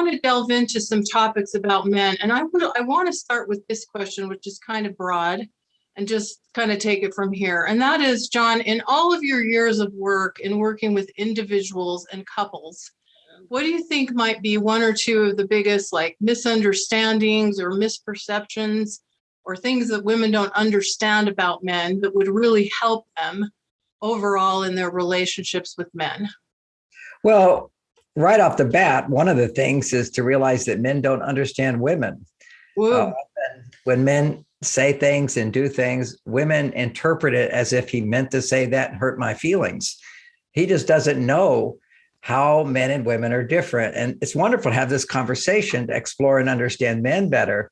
want to delve into some topics about men. And I want to start with this question, which is kind of broad, and just kind of take it from here. And that is, John, in all of your years of work in working with individuals and couples, what do you think might be one or two of the biggest misunderstandings or misperceptions or things that women don't understand about men that would really help them overall in their relationships with men? Well, right off the bat, one of the things is to realize that men don't understand women. When men say things and do things, women interpret it as if he meant to say that and hurt my feelings. He just doesn't know how men and women are different. And it's wonderful to have this conversation to explore and understand men better.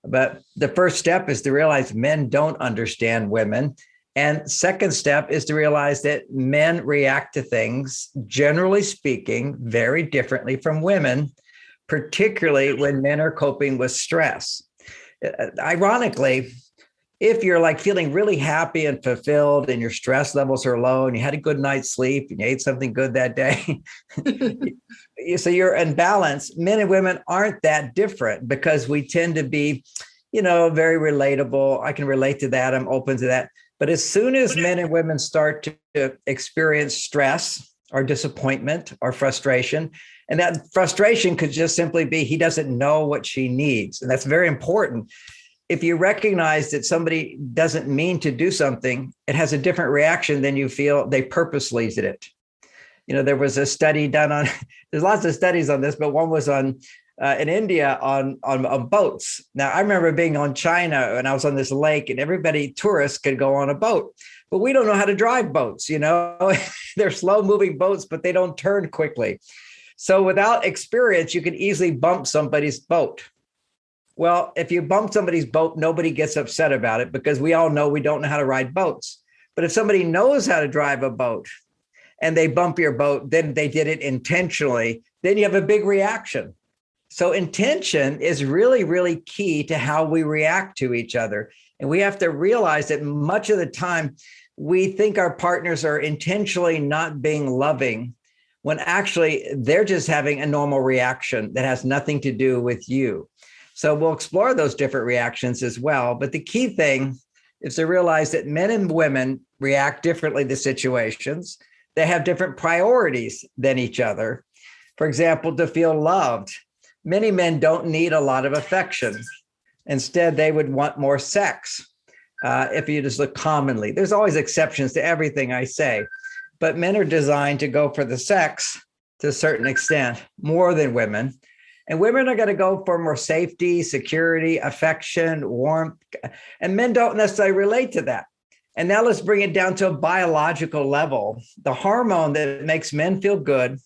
But the first step is to realize men don't understand women. And second step is to realize that men react to things, generally speaking, very differently from women, particularly when men are coping with stress. Ironically, if you're feeling really happy and fulfilled and your stress levels are low and you had a good night's sleep and you ate something good that day, so you're in balance. Men and women aren't that different because we tend to be, very relatable. I can relate to that. I'm open to that. But as soon as men and women start to experience stress or disappointment or frustration, and that frustration could just simply be he doesn't know what she needs. And that's very important. If you recognize that somebody doesn't mean to do something, it has a different reaction than you feel they purposely did it. There was a study done on, there's lots of studies on this, but one was on in India on boats. Now, I remember being on China and I was on this lake and tourists could go on a boat, but we don't know how to drive boats. They're slow moving boats, but they don't turn quickly. So without experience, you can easily bump somebody's boat. Well, if you bump somebody's boat, nobody gets upset about it because we all know we don't know how to ride boats. But if somebody knows how to drive a boat and they bump your boat, then they did it intentionally, then you have a big reaction. So intention is really, really key to how we react to each other. And we have to realize that much of the time we think our partners are intentionally not being loving when actually they're just having a normal reaction that has nothing to do with you. So we'll explore those different reactions as well. But the key thing is to realize that men and women react differently to situations. They have different priorities than each other. For example, to feel loved. Many men don't need a lot of affection. Instead, they would want more sex. If you just look commonly, there's always exceptions to everything I say, but men are designed to go for the sex to a certain extent, more than women. And women are going to go for more safety, security, affection, warmth, and men don't necessarily relate to that. And now let's bring it down to a biological level. The hormone that makes men feel good,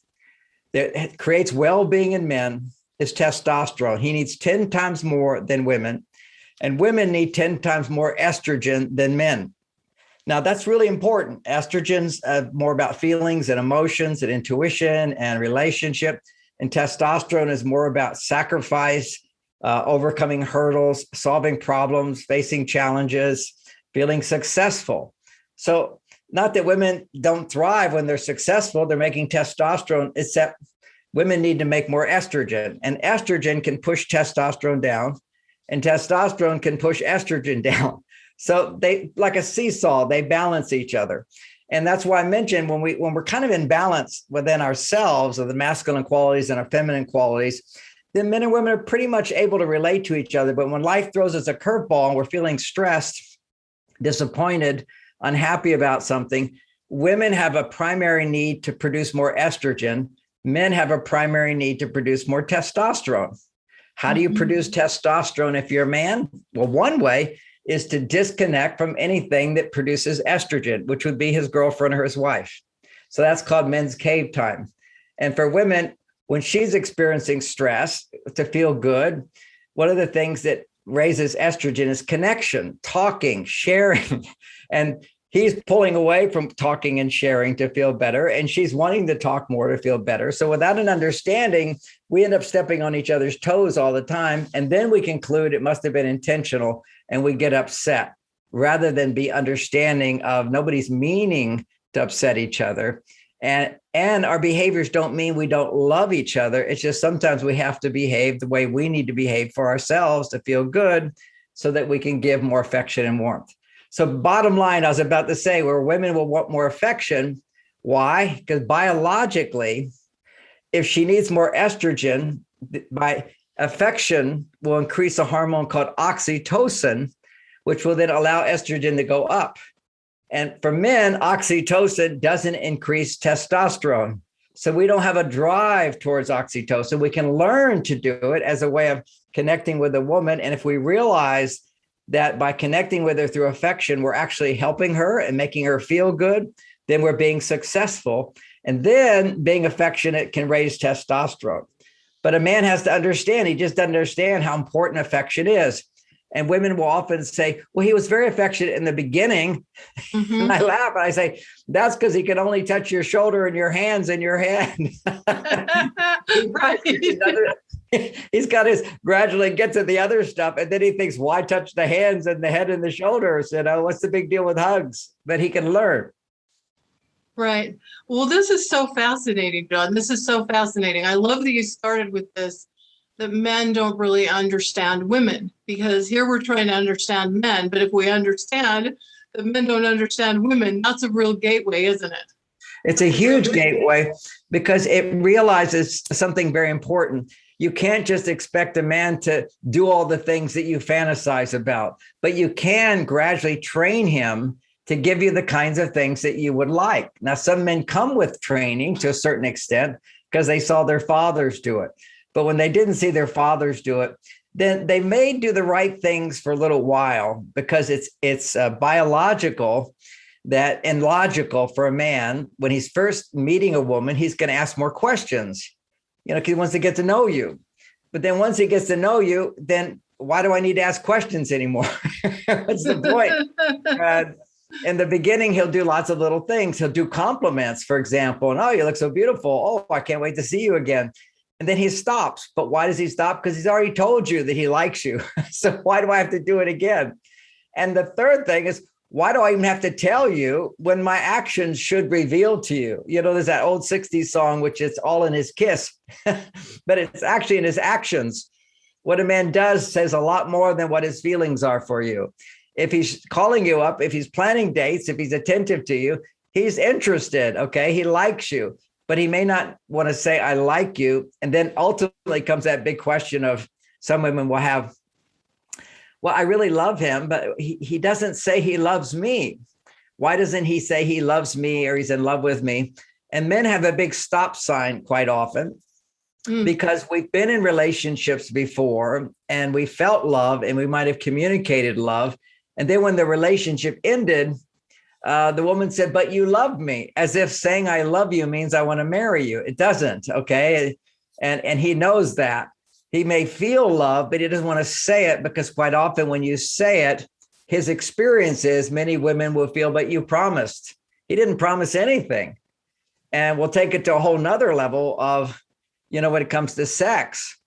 that creates well-being in men, is testosterone. He needs 10 times more than women, and women need 10 times more estrogen than men. Now, that's really important. Estrogen's more about feelings and emotions and intuition and relationship, and testosterone is more about sacrifice, overcoming hurdles, solving problems, facing challenges, feeling successful. So not that women don't thrive when they're successful, they're making testosterone, except women need to make more estrogen, and estrogen can push testosterone down, and testosterone can push estrogen down. So they, like a seesaw, they balance each other. And that's why I mentioned when we're kind of in balance within ourselves of the masculine qualities and our feminine qualities, then men and women are pretty much able to relate to each other. But when life throws us a curveball and we're feeling stressed, disappointed, unhappy about something, women have a primary need to produce more estrogen. Men have a primary need to produce more testosterone. How do you produce testosterone if you're a man? Well, one way is to disconnect from anything that produces estrogen, which would be his girlfriend or his wife. So that's called men's cave time. And for women, when she's experiencing stress, to feel good, one of the things that raises estrogen is connection, talking, sharing. And he's pulling away from talking and sharing to feel better, and she's wanting to talk more to feel better. So without an understanding, we end up stepping on each other's toes all the time. And then we conclude it must have been intentional, and we get upset rather than be understanding of nobody's meaning to upset each other. And our behaviors don't mean we don't love each other. It's just sometimes we have to behave the way we need to behave for ourselves to feel good so that we can give more affection and warmth. So bottom line, I was about to say, where women will want more affection. Why? Because biologically, if she needs more estrogen, by affection will increase a hormone called oxytocin, which will then allow estrogen to go up. And for men, oxytocin doesn't increase testosterone. So we don't have a drive towards oxytocin. We can learn to do it as a way of connecting with a woman. And if we realize that by connecting with her through affection, we're actually helping her and making her feel good, then we're being successful. And then being affectionate can raise testosterone. But a man has to understand, he just doesn't understand how important affection is. And women will often say, well, he was very affectionate in the beginning. Mm-hmm. And I laugh and I say, that's because he can only touch your shoulder and your hands and your head. Right. He's got his gradually get to the other stuff. And then he thinks, why touch the hands and the head and the shoulders? You know, what's the big deal with hugs? But he can learn. Right. Well, this is so fascinating, John. This is so fascinating. I love that you started with this, that men don't really understand women, because here we're trying to understand men. But if we understand that men don't understand women, that's a real gateway, isn't it? It's a huge gateway because it realizes something very important. You can't just expect a man to do all the things that you fantasize about, but you can gradually train him to give you the kinds of things that you would like. Now, some men come with training to a certain extent because they saw their fathers do it. But when they didn't see their fathers do it, then they may do the right things for a little while because it's biological that and logical for a man. When he's first meeting a woman, he's going to ask more questions, you know, because he wants to get to know you. But then once he gets to know you, then why do I need to ask questions anymore? What's the point? In the beginning, he'll do lots of little things. He'll do compliments, for example. And, oh, you look so beautiful. Oh, I can't wait to see you again. And then he stops. But why does he stop? Because he's already told you that he likes you. So why do I have to do it again? And the third thing is, why do I even have to tell you when my actions should reveal to you? You know, there's that old 60s song, which is all in his kiss, but it's actually in his actions. What a man does says a lot more than what his feelings are for you. If he's calling you up, if he's planning dates, if he's attentive to you, he's interested, okay? He likes you, but he may not want to say, I like you. And then ultimately comes that big question of some women will have, well, I really love him, but he doesn't say he loves me. Why doesn't he say he loves me or he's in love with me? And men have a big stop sign quite often because we've been in relationships before and we felt love and we might have communicated love. And then when the relationship ended, the woman said, but you love me, as if saying I love you means I want to marry you. It doesn't, okay? And he knows that. He may feel love, but he doesn't want to say it because quite often when you say it, his experience is many women will feel, but you promised. He didn't promise anything. And we'll take it to a whole nother level of, you know, when it comes to sex.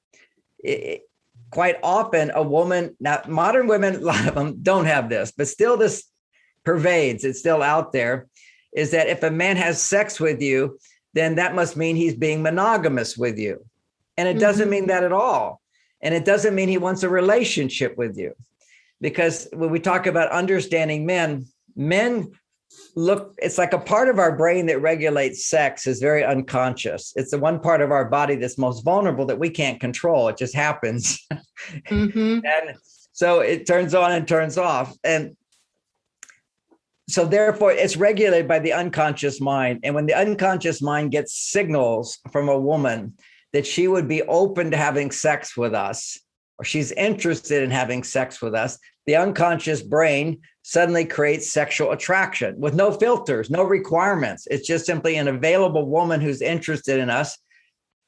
Quite often a woman, now modern women, a lot of them don't have this, but still this pervades, it's still out there, is that if a man has sex with you, then that must mean he's being monogamous with you. And it doesn't mean that at all. And it doesn't mean he wants a relationship with you. Because when we talk about understanding men look, it's like a part of our brain that regulates sex is very unconscious. It's the one part of our body that's most vulnerable that we can't control. It just happens. And so it turns on and turns off. And so therefore it's regulated by the unconscious mind. And when the unconscious mind gets signals from a woman that she would be open to having sex with us, or she's interested in having sex with us, the unconscious brain suddenly creates sexual attraction with no filters, no requirements. It's just simply an available woman who's interested in us.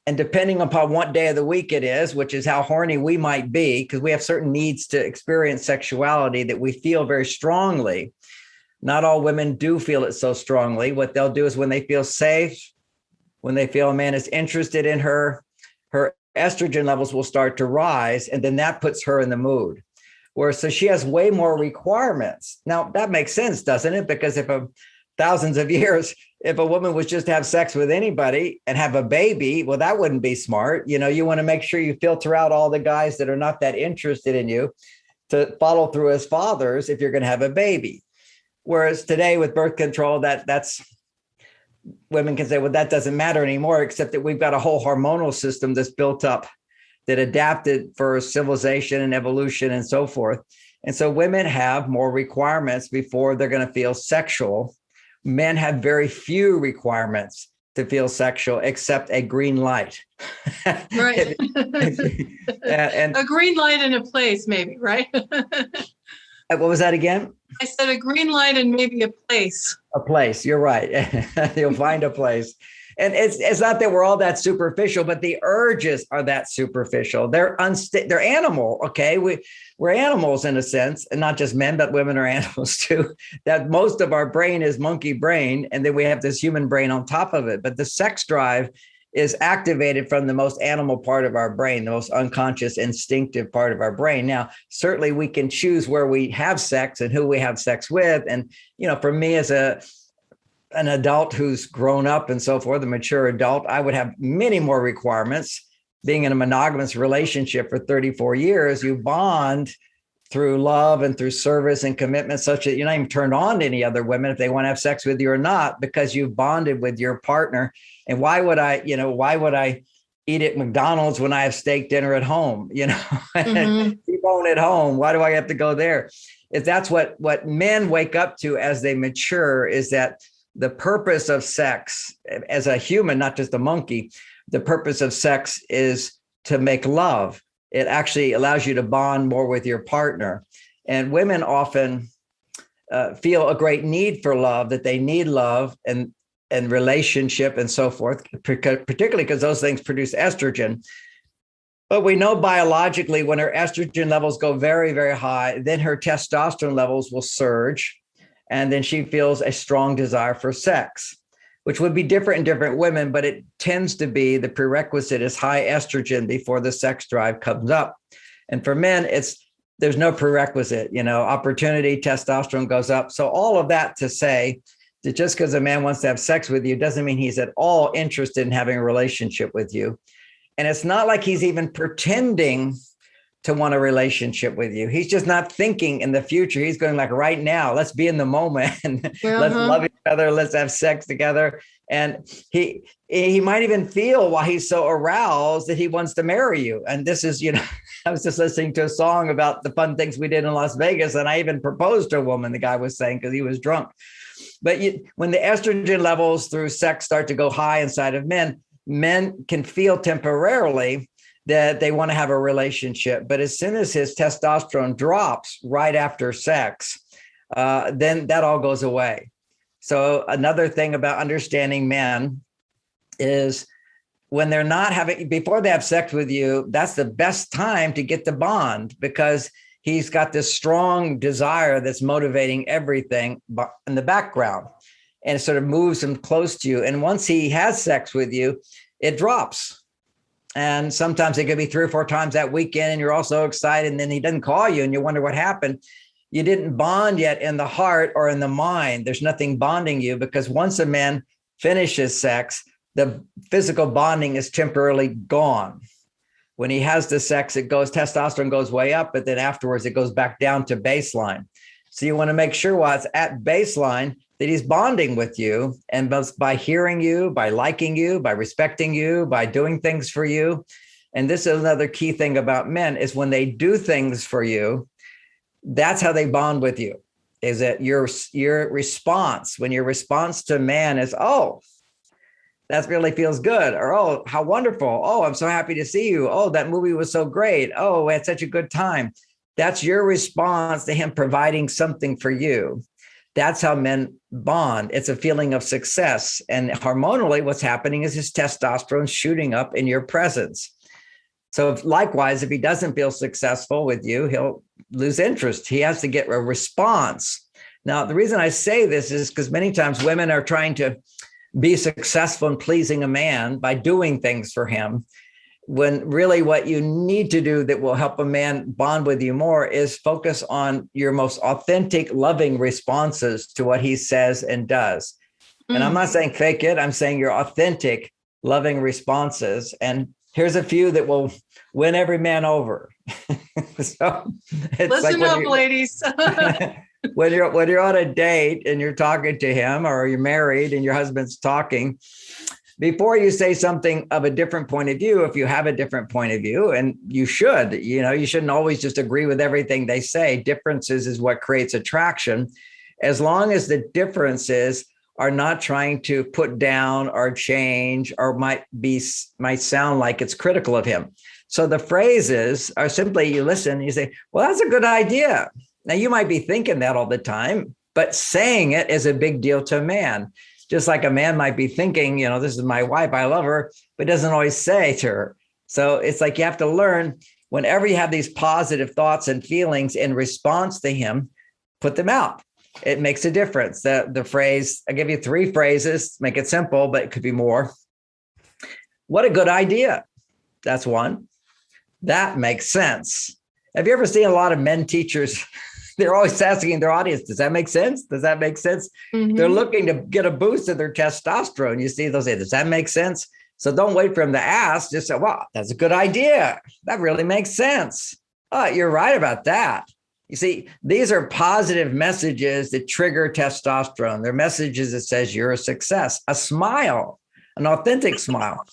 And depending upon what day of the week it is, which is how horny we might be, because we have certain needs to experience sexuality that we feel very strongly. Not all women do feel it so strongly. What they'll do is when they feel safe, when they feel a man is interested in her, her estrogen levels will start to rise, and then that puts her in the mood. Whereas so she has way more requirements. Now, that makes sense, doesn't it? Because if a thousands of years, if a woman was just to have sex with anybody and have a baby, well, that wouldn't be smart. You want to make sure you filter out all the guys that are not that interested in you to follow through as fathers if you're going to have a baby. Whereas today with birth control, that's women can say, well, that doesn't matter anymore, except that we've got a whole hormonal system that's built up that adapted for civilization and evolution and so forth. And so women have more requirements before they're going to feel sexual. Men have very few requirements to feel sexual, except a green light. Right. and a green light in a place, maybe, right? What was that again? I said a green light and maybe a place. A place. You're right. You'll find a place. And it's not that we're all that superficial, but the urges are that superficial. They're animal. Okay. We're animals in a sense, and not just men, but women are animals too. That most of our brain is monkey brain. And then we have this human brain on top of it. But the sex drive is activated from the most animal part of our brain, the most unconscious, instinctive part of our brain. Now, certainly we can choose where we have sex and who we have sex with. And, for me as an adult who's grown up and so forth, a mature adult, I would have many more requirements. Being in a monogamous relationship for 34 years, you bond through love and through service and commitment such that you're not even turned on to any other women if they want to have sex with you or not, because you've bonded with your partner. And why would I eat at McDonald's when I have steak dinner at home? Mm-hmm. T-bone at home. Why do I have to go there? If that's what men wake up to as they mature, is that the purpose of sex as a human, not just a monkey, the purpose of sex is to make love. It actually allows you to bond more with your partner. And women often feel a great need for love, that they need love and relationship and so forth, particularly because those things produce estrogen. But we know biologically when her estrogen levels go very, very high, then her testosterone levels will surge. And then she feels a strong desire for sex, which would be different in different women, but it tends to be the prerequisite is high estrogen before the sex drive comes up. And for men, there's no prerequisite, opportunity, testosterone goes up. So all of that to say that just because a man wants to have sex with you doesn't mean he's at all interested in having a relationship with you. And it's not like he's even pretending to want a relationship with you. He's just not thinking in the future. He's going like right now, let's be in the moment and let's love each other. Let's have sex together. And he might even feel while he's so aroused that he wants to marry you. And this is, I was just listening to a song about the fun things we did in Las Vegas. And I even proposed to a woman, the guy was saying, because he was drunk. But when the estrogen levels through sex start to go high inside of men can feel temporarily that they want to have a relationship. But as soon as his testosterone drops right after sex, then that all goes away. So another thing about understanding men is when they're not before they have sex with you, that's the best time to get the bond, because he's got this strong desire that's motivating everything in the background, and it sort of moves him close to you. And once he has sex with you, it drops. And sometimes it could be 3 or 4 times that weekend, and you're all so excited, and then he doesn't call you and you wonder what happened. You didn't bond yet in the heart or in the mind. There's nothing bonding you, because once a man finishes sex, the physical bonding is temporarily gone. When he has the sex, testosterone goes way up, but then afterwards it goes back down to baseline. So you want to make sure while it's at baseline that he's bonding with you, and both by hearing you, by liking you, by respecting you, by doing things for you. And this is another key thing about men, is when they do things for you, that's how they bond with you, is that your response, when your response to man is, oh, that really feels good, or, oh, how wonderful. Oh, I'm so happy to see you. Oh, that movie was so great. Oh, we had such a good time. That's your response to him providing something for you. That's how men bond. It's a feeling of success. And hormonally, what's happening is his testosterone shooting up in your presence. So likewise, if he doesn't feel successful with you, he'll lose interest. He has to get a response. Now, the reason I say this is because many times women are trying to be successful in pleasing a man by doing things for him. when really what you need to do that will help a man bond with you more is focus on your most authentic, loving responses to what he says and does. And I'm not saying fake it. I'm saying your authentic, loving responses. And here's a few that will win every man over. So it's listen like up, ladies. when you're on a date and you're talking to him, or you're married and your husband's talking, before you say something of a different point of view, if you have a different point of view, and you should, you shouldn't always just agree with everything they say. Differences is what creates attraction. As long as the differences are not trying to put down or change or might sound like it's critical of him. So the phrases are simply, you listen, you say, well, that's a good idea. Now you might be thinking that all the time, but saying it is a big deal to a man. Just like a man might be thinking, this is my wife, I love her, but doesn't always say to her. So it's like you have to learn, whenever you have these positive thoughts and feelings in response to him, put them out. It makes a difference. The phrase, I give you 3 phrases, make it simple, but it could be more. What a good idea. That's one. That makes sense. Have you ever seen a lot of men teachers? They're always asking their audience, does that make sense? Does that make sense? Mm-hmm. They're looking to get a boost of their testosterone. You see, they'll say, does that make sense? So don't wait for them to ask. Just say, wow, that's a good idea. That really makes sense. Oh, you're right about that. You see, these are positive messages that trigger testosterone. They're messages that says you're a success. A smile, an authentic smile,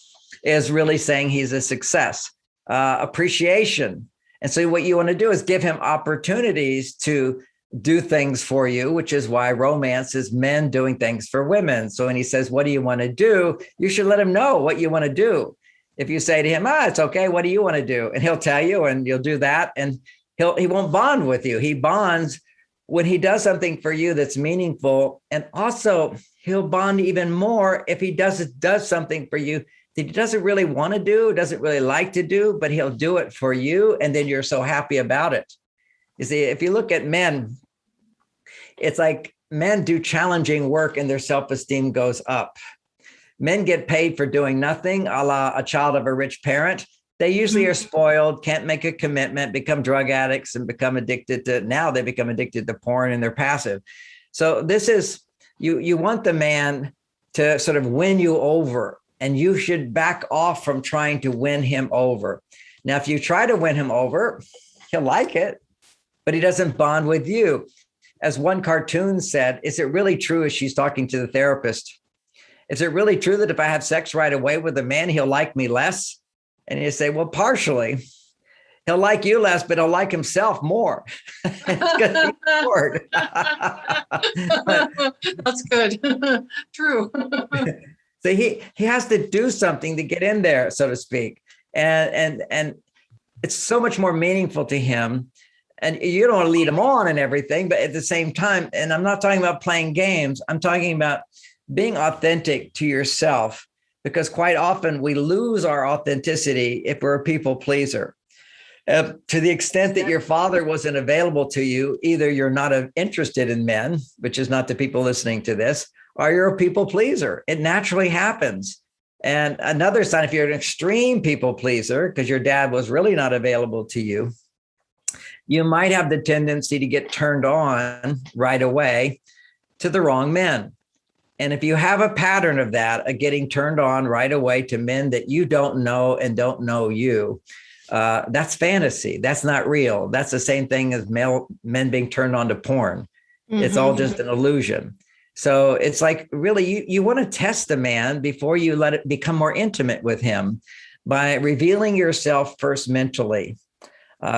is really saying he's a success. Appreciation. And so what you want to do is give him opportunities to do things for you, which is why romance is men doing things for women. So when he says, what do you want to do? You should let him know what you want to do. If you say to him, it's okay, what do you want to do? And he'll tell you, and you'll do that. And he won't bond with you. He bonds when he does something for you that's meaningful. And also he'll bond even more if he does something for you that he doesn't really want to do, doesn't really like to do, but he'll do it for you. And then you're so happy about it. You see, if you look at men, it's like men do challenging work and their self-esteem goes up. Men get paid for doing nothing, a la a child of a rich parent. They usually are spoiled, can't make a commitment, become drug addicts, and become addicted to porn, and they're passive. So this is, you want the man to sort of win you over, and you should back off from trying to win him over. Now, if you try to win him over, he'll like it, but he doesn't bond with you. As one cartoon said, is it really true, as she's talking to the therapist, is it really true that if I have sex right away with a man, he'll like me less? And you say, well, partially. He'll like you less, but he'll like himself more. It's going to be bored. That's good. True. So he has to do something to get in there, so to speak. And it's so much more meaningful to him. And you don't want to lead him on and everything, but at the same time, and I'm not talking about playing games, I'm talking about being authentic to yourself, because quite often we lose our authenticity if we're a people pleaser. To the extent that your father wasn't available to you, either you're not interested in men, which is not the people listening to this, or you're a people pleaser. It naturally happens. And another sign, if you're an extreme people pleaser, because your dad was really not available to you, you might have the tendency to get turned on right away to the wrong men. And if you have a pattern of that, of getting turned on right away to men that you don't know and don't know you, that's fantasy. That's not real. That's the same thing as men being turned on to porn. Mm-hmm. It's all just an illusion. So it's like, really, you want to test the man before you let it become more intimate with him by revealing yourself first mentally.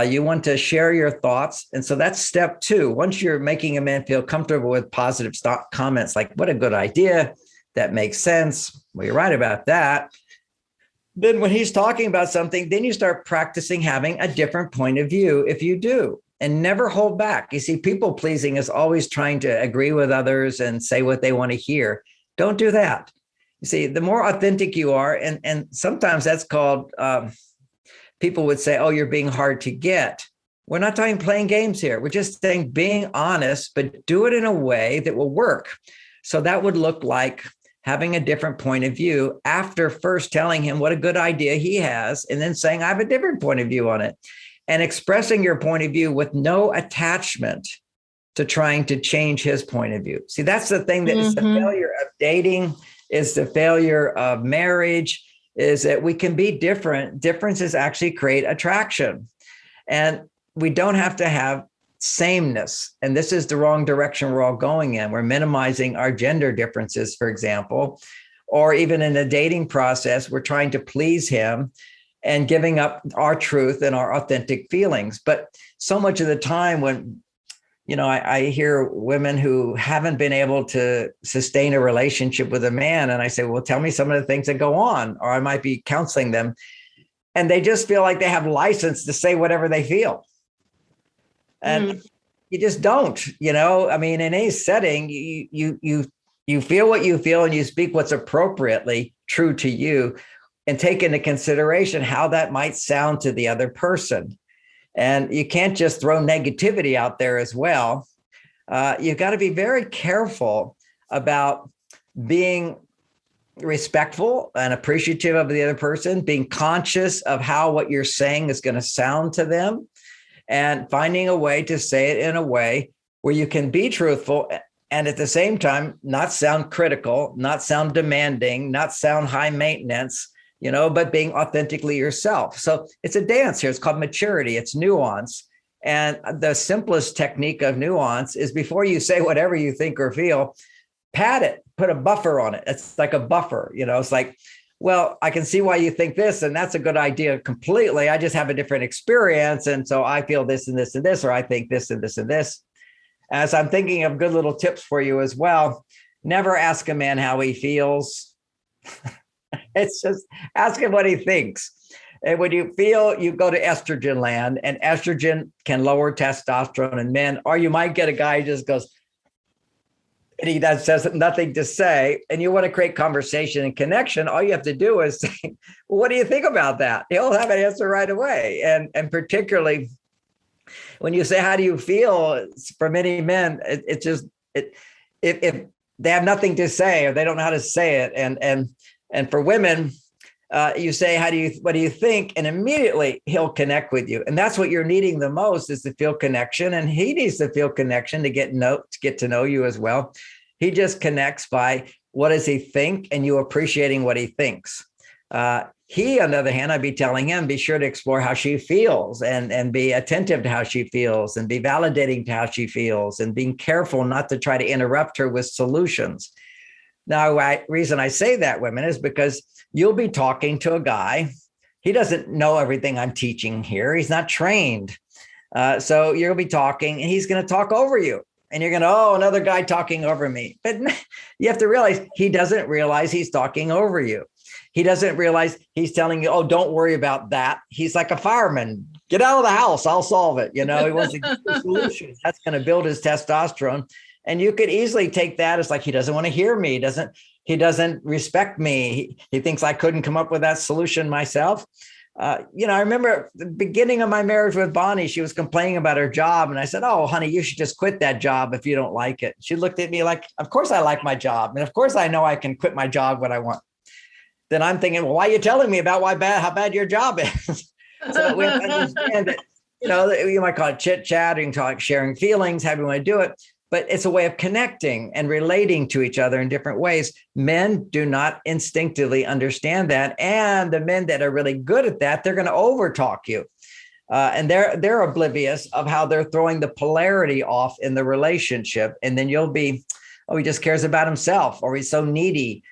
You want to share your thoughts. And so that's step 2. Once you're making a man feel comfortable with positive comments, like, what a good idea. That makes sense. Well, you're right about that. Then when he's talking about something, then you start practicing having a different point of view if you do, and never hold back. You see, people pleasing is always trying to agree with others and say what they want to hear. Don't do that. You see, the more authentic you are, and sometimes that's called, people would say, oh, you're being hard to get. We're not talking playing games here. We're just saying being honest, but do it in a way that will work. So that would look like having a different point of view after first telling him what a good idea he has, and then saying, I have a different point of view on it, and expressing your point of view with no attachment to trying to change his point of view. See, that's the thing that is the failure of dating, is the failure of marriage, is that we can be different. Differences actually create attraction. And we don't have to have sameness. And this is the wrong direction we're all going in. We're minimizing our gender differences, for example, or even in the dating process, we're trying to please him and giving up our truth and our authentic feelings. But so much of the time when, I hear women who haven't been able to sustain a relationship with a man, and I say, well, tell me some of the things that go on, or I might be counseling them, and they just feel like they have license to say whatever they feel. And you just don't, in any setting, you feel what you feel and you speak what's appropriately true to you, and take into consideration how that might sound to the other person. And you can't just throw negativity out there as well. You've got to be very careful about being respectful and appreciative of the other person, being conscious of how what you're saying is going to sound to them, and finding a way to say it in a way where you can be truthful and at the same time not sound critical, not sound demanding, not sound high maintenance, but being authentically yourself. So it's a dance here. It's called maturity. It's nuance. And the simplest technique of nuance is, before you say whatever you think or feel, pad it, put a buffer on it. It's like a buffer, it's like, well, I can see why you think this, and that's a good idea completely. I just have a different experience. And so I feel this and this and this, or I think this and this and this. As I'm thinking of good little tips for you as well, never ask a man how he feels. It's just ask him what he thinks. And when you feel, you go to estrogen land, and estrogen can lower testosterone in men, or you might get a guy who just goes, and he says nothing to say, and you want to create conversation and connection. All you have to do is say, well, what do you think about that? He'll have an answer right away. And particularly when you say, how do you feel? For many men, if they have nothing to say, or they don't know how to say it. And for women, you say, what do you think? And immediately he'll connect with you. And that's what you're needing the most, is to feel connection. And he needs to feel connection to get to know you as well. He just connects by, what does he think? And you appreciating what he thinks. He, on the other hand, I'd be telling him, be sure to explore how she feels, and be attentive to how she feels, and be validating to how she feels, and being careful not to try to interrupt her with solutions. Now, reason I say that, women, is because you'll be talking to a guy. He doesn't know everything I'm teaching here. He's not trained. So you'll be talking, and he's going to talk over you. And you're going to, oh, another guy talking over me. But you have to realize he doesn't realize he's talking over you. He doesn't realize he's telling you, oh, don't worry about that. He's like a fireman. Get out of the house. I'll solve it. He wants to get a solution. That's going to build his testosterone. And you could easily take that as like, he doesn't want to hear me. He doesn't respect me. He thinks I couldn't come up with that solution myself. I remember the beginning of my marriage with Bonnie, she was complaining about her job. And I said, oh, honey, you should just quit that job if you don't like it. She looked at me like, of course I like my job. And of course I know I can quit my job when I want. Then I'm thinking, well, why are you telling me about how bad your job is? So we understand that, you might call it chit chat, you can call it sharing feelings, however you want to do it. But it's a way of connecting and relating to each other in different ways. Men do not instinctively understand that. And the men that are really good at that, they're going to overtalk you. And they're oblivious of how they're throwing the polarity off in the relationship. And then you'll be, oh, he just cares about himself, or he's so needy.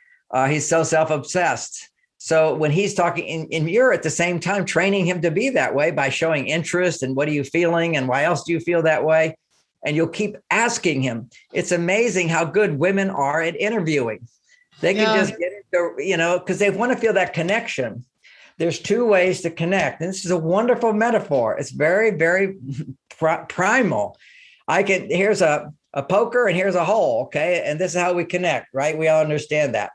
He's so self-obsessed. So when he's talking, and you're at the same time training him to be that way by showing interest and what are you feeling and why else do you feel that way? And you'll keep asking him. It's amazing how good women are at interviewing. They can just get into, because they want to feel that connection. There's two ways to connect. And this is a wonderful metaphor. It's very, very primal. Here's a poker and here's a hole. Okay. And this is how we connect, right? We all understand that.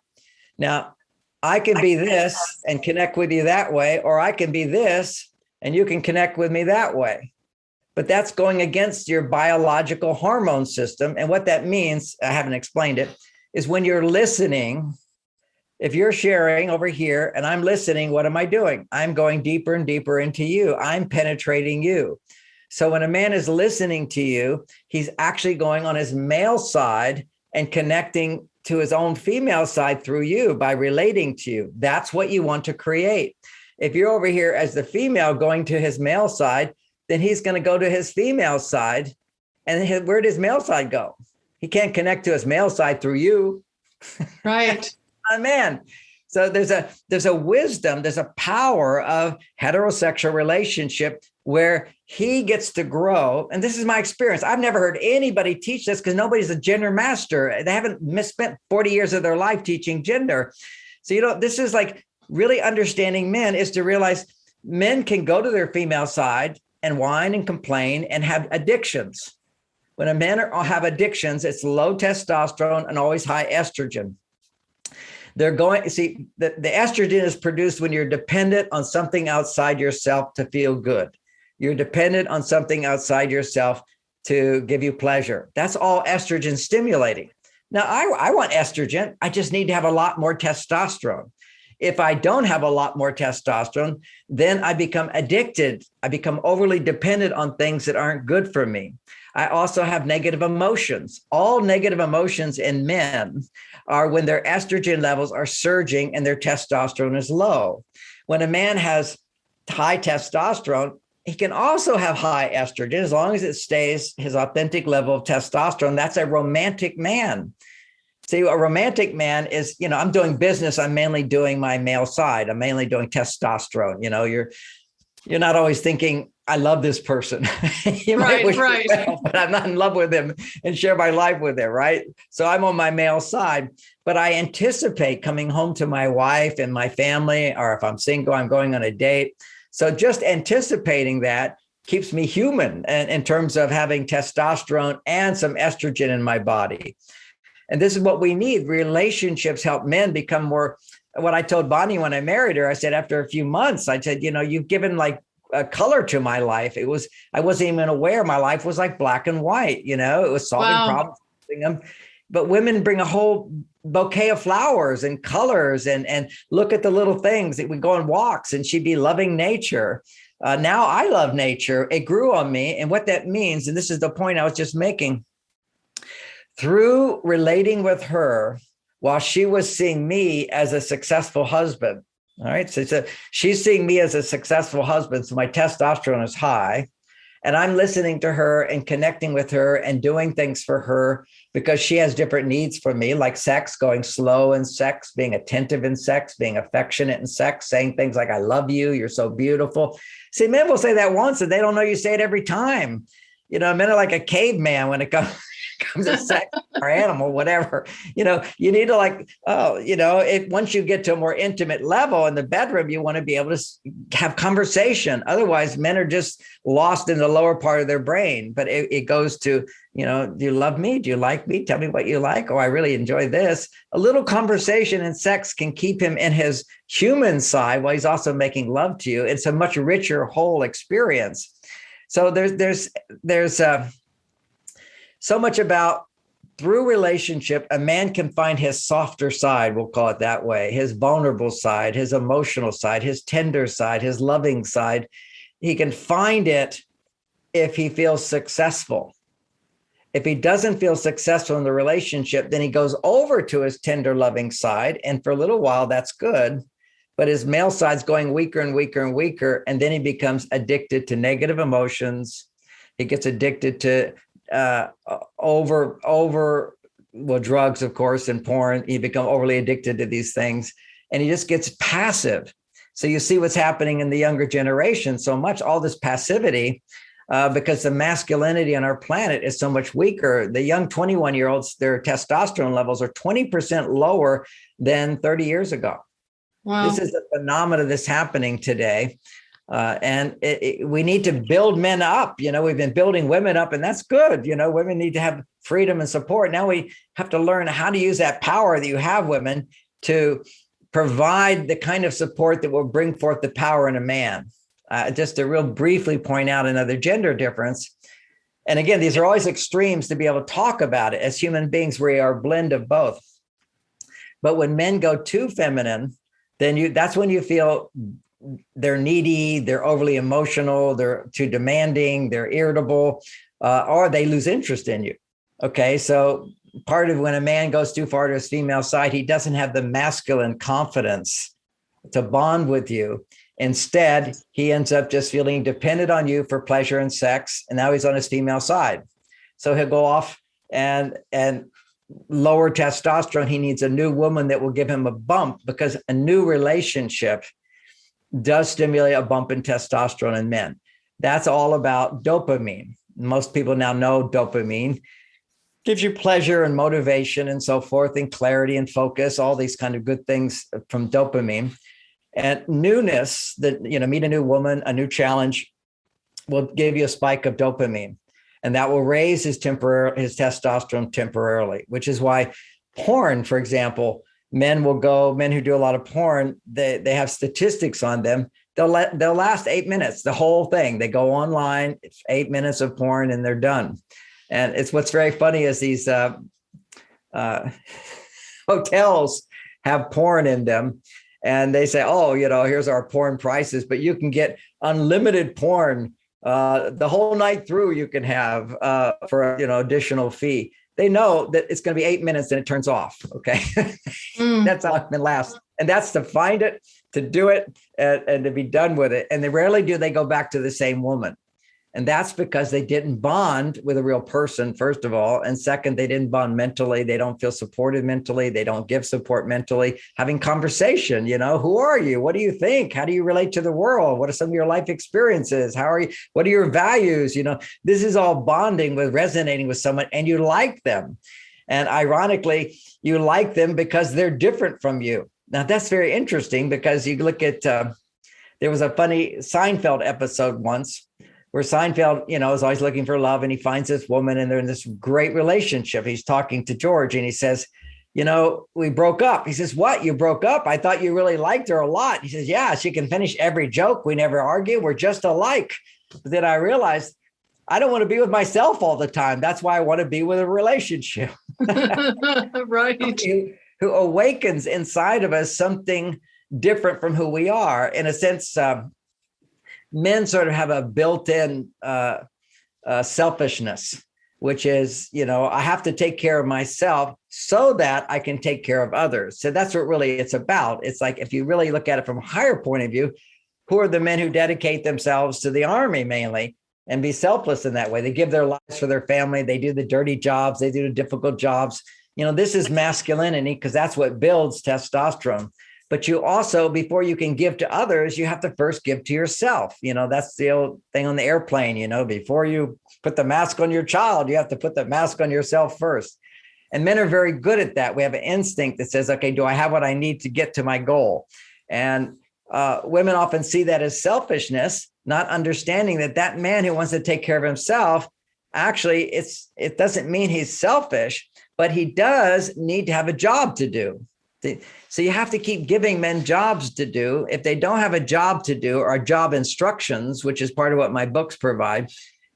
Now, I can be this and connect with you that way, or I can be this and you can connect with me that way. But that's going against your biological hormone system. And what that means, I haven't explained it, is when you're listening, If you're sharing over here and I'm listening, what am I doing? I'm going deeper and deeper into you. I'm penetrating you. So when a man is listening to you, he's actually going on his male side and connecting to his own female side through you by relating to you. That's what you want to create. If you're over here as the female going to his male side, then he's going to go to his female side. And where did his male side go? He can't connect to his male side through you. Right. Man. So there's a wisdom, there's a power of heterosexual relationship where he gets to grow. And this is my experience. I've never heard anybody teach this because nobody's a gender master. They haven't misspent 40 years of their life teaching gender. So, this is like really understanding men is to realize men can go to their female side and whine and complain and have addictions. When a man have addictions, it's low testosterone and always high estrogen. They're going, see, the estrogen is produced when you're dependent on something outside yourself to feel good. You're dependent on something outside yourself to give you pleasure. That's all estrogen stimulating. Now, I want estrogen. I just need to have a lot more testosterone. If I don't have a lot more testosterone, then I become addicted. I become overly dependent on things that aren't good for me. I also have negative emotions. All negative emotions in men are when their estrogen levels are surging and their testosterone is low. When a man has high testosterone, he can also have high estrogen as long as it stays his authentic level of testosterone. That's a romantic man. See, a romantic man is, I'm doing business. I'm mainly doing my male side. I'm mainly doing testosterone. You're not always thinking, I love this person. You might wish right. well, but I'm not in love with him and share my life with him, right? So I'm on my male side, but I anticipate coming home to my wife and my family, or if I'm single, I'm going on a date. So just anticipating that keeps me human and in terms of having testosterone and some estrogen in my body. And this is what we need. Relationships help men become more. What I told Bonnie when I married her, I said, after a few months, I said, you've given like a color to my life. I wasn't even aware my life was like black and white. It was solving problems. But women bring a whole bouquet of flowers and colors and look at the little things that we go on walks and she'd be loving nature. Now I love nature. It grew on me. And what that means, and this is the point I was just making, through relating with her while she was seeing me as a successful husband. All right. So she's seeing me as a successful husband. So my testosterone is high. And I'm listening to her and connecting with her and doing things for her because she has different needs for me, like sex, going slow in sex, being attentive in sex, being affectionate in sex, saying things like, I love you, you're so beautiful. See, men will say that once and they don't know you say it every time. Men are like a caveman when it comes to sex or animal, whatever. You need to once you get to a more intimate level in the bedroom, you want to be able to have conversation. Otherwise, men are just lost in the lower part of their brain. But it goes to, do you love me? Do you like me? Tell me what you like. Oh, I really enjoy this. A little conversation and sex can keep him in his human side while he's also making love to you. It's a much richer whole experience. So there's so much about through relationship, a man can find his softer side, we'll call it that way, his vulnerable side, his emotional side, his tender side, his loving side. He can find it if he feels successful. If he doesn't feel successful in the relationship, then he goes over to his tender, loving side. And for a little while, that's good. But his male side's going weaker and weaker and weaker. And then he becomes addicted to negative emotions. He gets addicted to drugs, of course, and porn. He become overly addicted to these things. And he just gets passive. So you see what's happening in the younger generation so much, all this passivity, because the masculinity on our planet is so much weaker. The young 21-year-olds, their testosterone levels are 20% lower than 30 years ago. Wow. This is a phenomenon that's happening today. And we need to build men up. We've been building women up, and that's good. Women need to have freedom and support. Now we have to learn how to use that power that you have, women, to provide the kind of support that will bring forth the power in a man. Just to real briefly point out another gender difference. And again, these are always extremes to be able to talk about it. As human beings, we are a blend of both. But when men go too feminine, then that's when you feel they're needy, they're overly emotional, they're too demanding, they're irritable, or they lose interest in you. Okay, so part of when a man goes too far to his female side, he doesn't have the masculine confidence to bond with you. Instead, he ends up just feeling dependent on you for pleasure and sex, and now he's on his female side. So he'll go off and lower testosterone. He needs a new woman that will give him a bump, because a new relationship does stimulate a bump in testosterone in men. That's all about dopamine. Most people now know dopamine gives you pleasure and motivation and so forth, and clarity and focus, all these kind of good things from dopamine. And newness, that, meet a new woman, a new challenge will give you a spike of dopamine, and that will raise his testosterone temporarily, which is why porn, for example, men who do a lot of porn, they have statistics on them. They'll last 8 minutes, the whole thing. They go online, it's 8 minutes of porn and they're done. And it's what's very funny is these hotels have porn in them, and they say, oh, here's our porn prices, but you can get unlimited porn the whole night through. You can have for additional fee. They know that it's going to be 8 minutes and it turns off. Okay, that's how it lasts, and that's to find it, to do it, and to be done with it. And rarely do they go back to the same woman. And that's because they didn't bond with a real person, first of all. And second, they didn't bond mentally. They don't feel supported mentally. They don't give support mentally. Having conversation, who are you? What do you think? How do you relate to the world? What are some of your life experiences? What are your values? This is all bonding with, resonating with someone, and you like them. And ironically, you like them because they're different from you. Now, that's very interesting, because you look at, there was a funny Seinfeld episode once where Seinfeld, is always looking for love, and he finds this woman and they're in this great relationship. He's talking to George and he says, we broke up. He says, what? You broke up? I thought you really liked her a lot. He says, yeah, she can finish every joke. We never argue. We're just alike. But then I realized I don't want to be with myself all the time. That's why I want to be with a relationship. Right. Who awakens inside of us something different from who we are. In a sense, men sort of have a built-in selfishness, which is, I have to take care of myself so that I can take care of others. So that's what really it's about. It's like, if you really look at it from a higher point of view, who are the men who dedicate themselves to the army mainly and be selfless in that way? They give their lives for their family. They do the dirty jobs. They do the difficult jobs. This is masculinity, because that's what builds testosterone. But you also, before you can give to others, you have to first give to yourself. That's the old thing on the airplane, before you put the mask on your child, you have to put the mask on yourself first. And men are very good at that. We have an instinct that says, okay, do I have what I need to get to my goal? And women often see that as selfishness, not understanding that man who wants to take care of himself, actually, it doesn't mean he's selfish, but he does need to have a job to do. So you have to keep giving men jobs to do. If they don't have a job to do, or job instructions, which is part of what my books provide,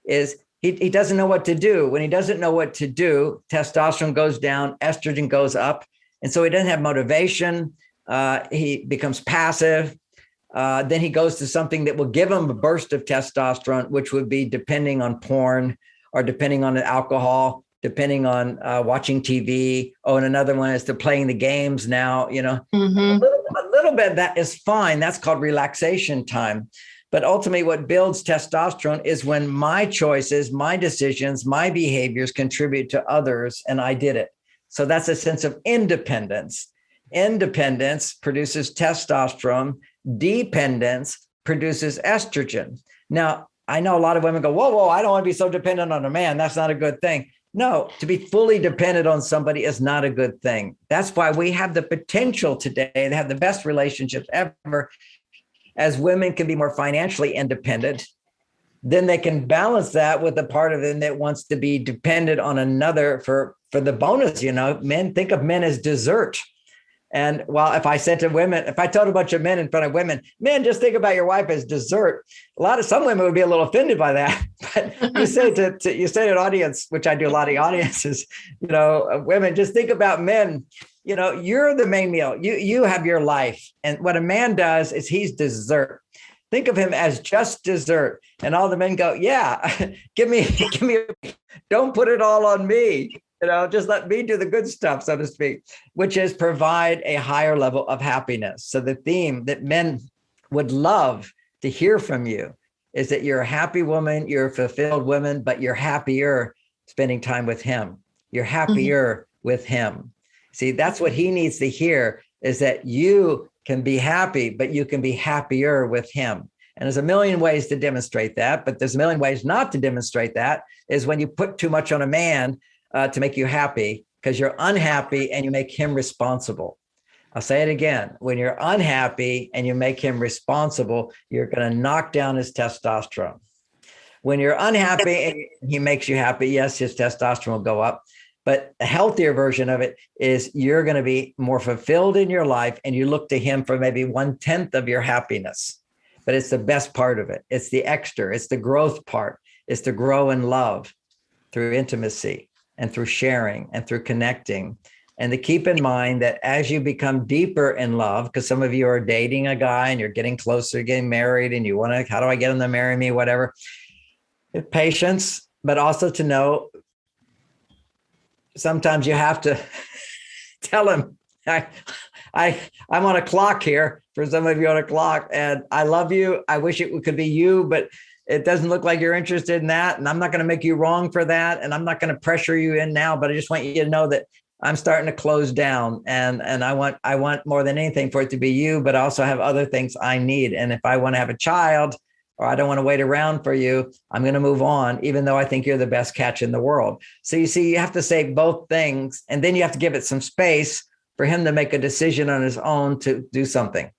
is he doesn't know what to do. When he doesn't know what to do, testosterone goes down, estrogen goes up. And so he doesn't have motivation. He becomes passive. Then he goes to something that will give him a burst of testosterone, which would be depending on porn, or depending on alcohol, depending on watching TV. Oh, and another one is to playing the games now, Mm-hmm. A little bit of that is fine. That's called relaxation time. But ultimately what builds testosterone is when my choices, my decisions, my behaviors contribute to others, and I did it. So that's a sense of independence. Independence produces testosterone. Dependence produces estrogen. Now, I know a lot of women go, whoa, I don't want to be so dependent on a man. That's not a good thing. No, to be fully dependent on somebody is not a good thing. That's why we have the potential today to have the best relationships ever. As women can be more financially independent, then they can balance that with the part of them that wants to be dependent on another for the bonus. Men, think of men as dessert. And if I said to women, if I told a bunch of men in front of women, men, just think about your wife as dessert. Some women would be a little offended by that. But you say to an audience, which I do a lot of audiences, women, just think about men you're the main meal. You have your life. And what a man does is he's dessert. Think of him as just dessert. And all the men go, yeah, give me, don't put it all on me. Just let me do the good stuff, so to speak, which is provide a higher level of happiness. So the theme that men would love to hear from you is that you're a happy woman, you're a fulfilled woman, but you're happier spending time with him. You're happier with him. See, that's what he needs to hear, is that you can be happy, but you can be happier with him. And there's a million ways to demonstrate that, but there's a million ways not to demonstrate that, is when you put too much on a man to make you happy, because you're unhappy and you make him responsible. I'll say it again. When you're unhappy and you make him responsible, you're going to knock down his testosterone. When you're unhappy and he makes you happy, yes, his testosterone will go up. But a healthier version of it is you're going to be more fulfilled in your life, and you look to him for maybe 1/10 of your happiness. But it's the best part of it. It's the extra. It's the growth part. It's to grow in love through intimacy and through sharing and through connecting. And to keep in mind that as you become deeper in love, because some of you are dating a guy and you're getting closer, getting married, and you want to, how do I get him to marry me, whatever. Patience, but also to know sometimes you have to tell him, I'm on a clock here, for some of you on a clock, and I love you. I wish it could be you, but it doesn't look like you're interested in that. And I'm not going to make you wrong for that. And I'm not going to pressure you in now, but I just want you to know that I'm starting to close down, and I want more than anything for it to be you, but I also have other things I need. And if I want to have a child, or I don't want to wait around for you, I'm going to move on, even though I think you're the best catch in the world. So you see, you have to say both things, and then you have to give it some space for him to make a decision on his own to do something.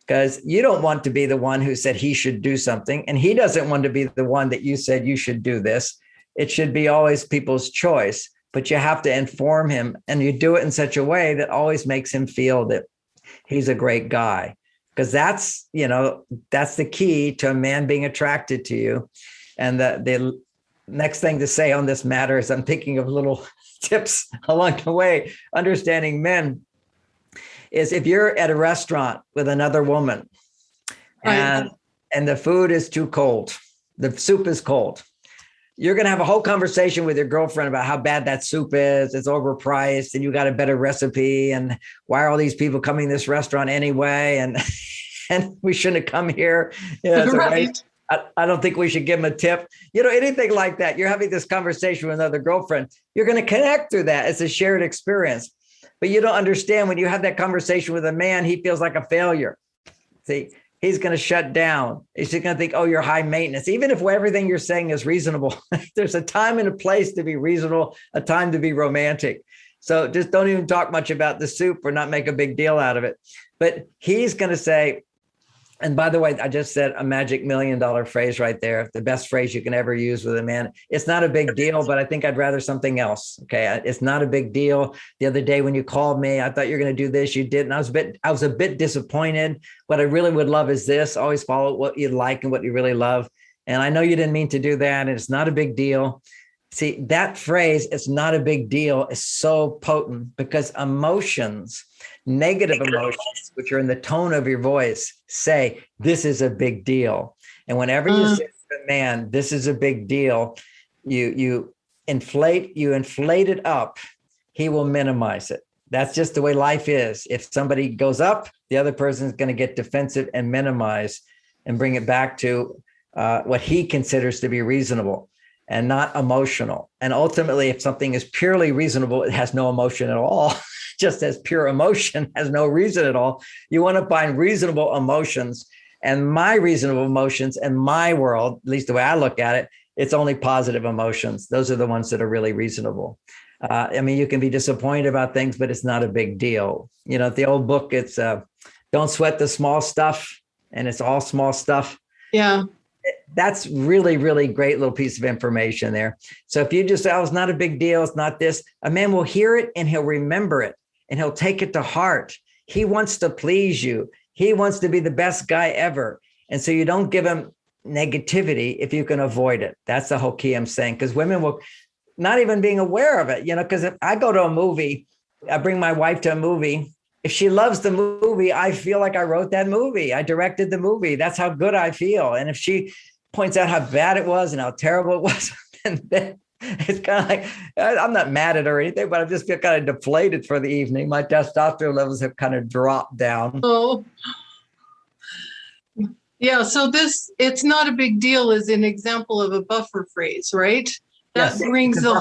Because you don't want to be the one who said he should do something, and he doesn't want to be the one that you said you should do this. It should be always people's choice, but you have to inform him, and you do it in such a way that always makes him feel that he's a great guy. Because that's the key to a man being attracted to you. And the next thing to say on this matter is I'm thinking of little tips along the way. Understanding men is, if you're at a restaurant with another woman, right, and the food is too cold, the soup is cold, you're going to have a whole conversation with your girlfriend about how bad that soup is. It's overpriced and you got a better recipe. And why are all these people coming to this restaurant anyway? And we shouldn't have come here. Right. I don't think we should give them a tip. Anything like that. You're having this conversation with another girlfriend. You're going to connect through that. It's a shared experience. But you don't understand, when you have that conversation with a man, he feels like a failure. See, he's going to shut down. He's just going to think, oh, you're high maintenance. Even if everything you're saying is reasonable, there's a time and a place to be reasonable, a time to be romantic. So just don't even talk much about the soup or not make a big deal out of it. But he's going to say, and by the way, I just said a magic $1 million phrase right there, the best phrase you can ever use with a man. It's not a big deal, but I think I'd rather something else. Okay. It's not a big deal. The other day when you called me, I thought you were going to do this. You didn't. I was a bit disappointed. What I really would love is this: always follow what you like and what you really love. And I know you didn't mean to do that, and it's not a big deal. See, that phrase, it's not a big deal, is so potent, because emotions, negative emotions, which are in the tone of your voice, say, this is a big deal. And whenever you say to a man, this is a big deal, you inflate it up, he will minimize it. That's just the way life is. If somebody goes up, the other person is going to get defensive and minimize and bring it back to what he considers to be reasonable and not emotional. And ultimately, if something is purely reasonable, it has no emotion at all. Just as pure emotion has no reason at all. You want to find reasonable emotions. And my reasonable emotions in my world, at least the way I look at it, it's only positive emotions. Those are the ones that are really reasonable. You can be disappointed about things, but it's not a big deal. The old book, it's Don't Sweat the Small Stuff, and it's all small stuff. Yeah. That's really, really great little piece of information there. So if you just say, oh, it's not a big deal, it's not this, a man will hear it and he'll remember it and he'll take it to heart. He wants to please you. He wants to be the best guy ever. And so you don't give him negativity if you can avoid it. That's the whole key I'm saying, because women will not even being aware of it, because if I go to a movie I bring my wife to a movie. If she loves the movie, I feel like I wrote that movie. I directed the movie. That's how good I feel. And if she points out how bad it was and how terrible it was, then it's kind of like, I'm not mad at her or anything, but I just feel kind of deflated for the evening. My testosterone levels have kind of dropped down. Oh, yeah. So it's not a big deal is an example of a buffer phrase, right? That brings the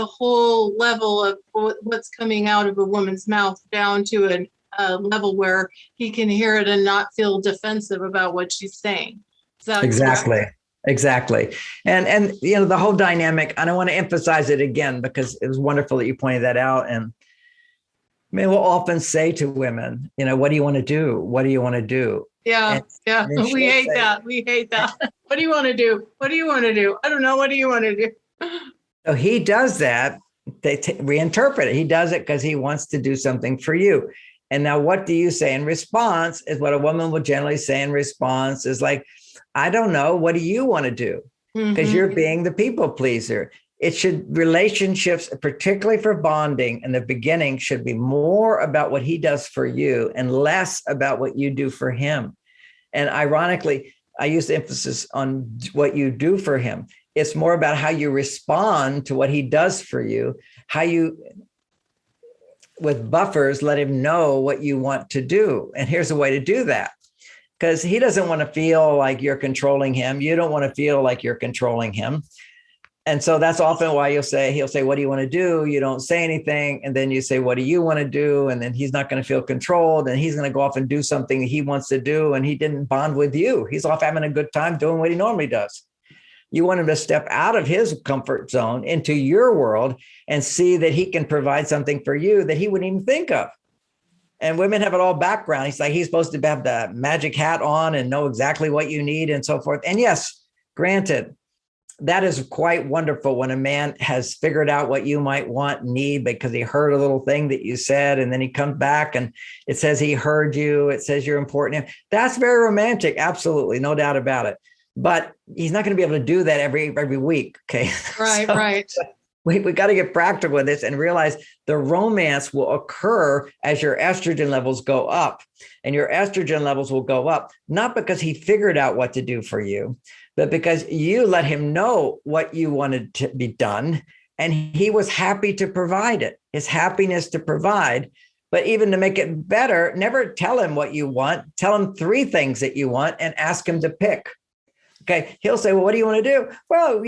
whole level of what's coming out of a woman's mouth down to a level where he can hear it and not feel defensive about what she's saying. Exactly. Correct? Exactly. And the whole dynamic, and I want to emphasize it again, because it was wonderful that you pointed that out. And we'll often say to women, what do you want to do? What do you want to do? Yeah. We hate that. What do you want to do? What do you want to do? I don't know. What do you want to do? So he does that. They reinterpret it. He does it because he wants to do something for you. And now what do you say in response is what a woman will generally say in response is like, I don't know. What do you want to do? Because you're being the people pleaser. Relationships, particularly for bonding in the beginning, should be more about what he does for you and less about what you do for him. And ironically, I use the emphasis on what you do for him. It's more about how you respond to what he does for you, how you, with buffers, let him know what you want to do. And here's a way to do that. Because he doesn't want to feel like you're controlling him. You don't want to feel like you're controlling him. And so that's often why he'll say, what do you want to do? You don't say anything. And then you say, what do you want to do? And then he's not going to feel controlled. And he's going to go off and do something he wants to do. And he didn't bond with you. He's off having a good time doing what he normally does. You want him to step out of his comfort zone into your world and see that he can provide something for you that he wouldn't even think of. And women have it all background. He's supposed to have the magic hat on and know exactly what you need and so forth. And yes, granted, that is quite wonderful when a man has figured out what you might want and need because he heard a little thing that you said, and then he comes back and it says he heard you. It says you're important. That's very romantic. Absolutely. No doubt about it. But he's not going to be able to do that every week. Okay. Right, right. We got to get practical with this and realize the romance will occur as your estrogen levels go up. And your estrogen levels will go up, not because he figured out what to do for you, but because you let him know what you wanted to be done. And he was happy to provide it, his happiness to provide. But even to make it better, never tell him what you want. Tell him 3 things that you want and ask him to pick. Okay. He'll say, well, what do you want to do? Well,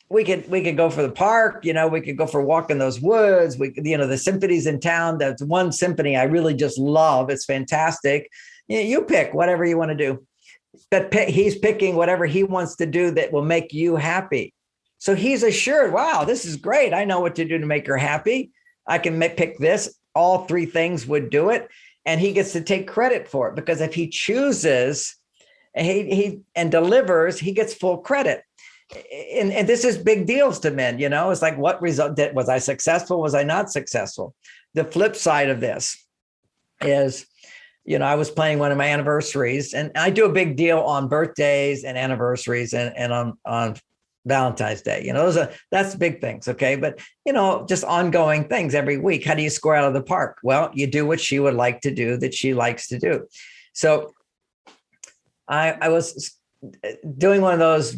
we could go for the park, we could go for a walk in those woods. The symphonies in town. That's one symphony I really just love. It's fantastic. You pick whatever you want to do. But he's picking whatever he wants to do that will make you happy. So he's assured, wow, this is great. I know what to do to make her happy. I can pick this. All 3 things would do it. And he gets to take credit for it because if he chooses he delivers, he gets full credit. And this is big deals to men, it's like, what result was I successful? Was I not successful? The flip side of this is, I was planning one of my anniversaries, and I do a big deal on birthdays and anniversaries and on Valentine's Day. That's big things. Okay. But, just ongoing things every week. How do you score out of the park? Well, you do what she would like to do that she likes to do. So I was doing one of those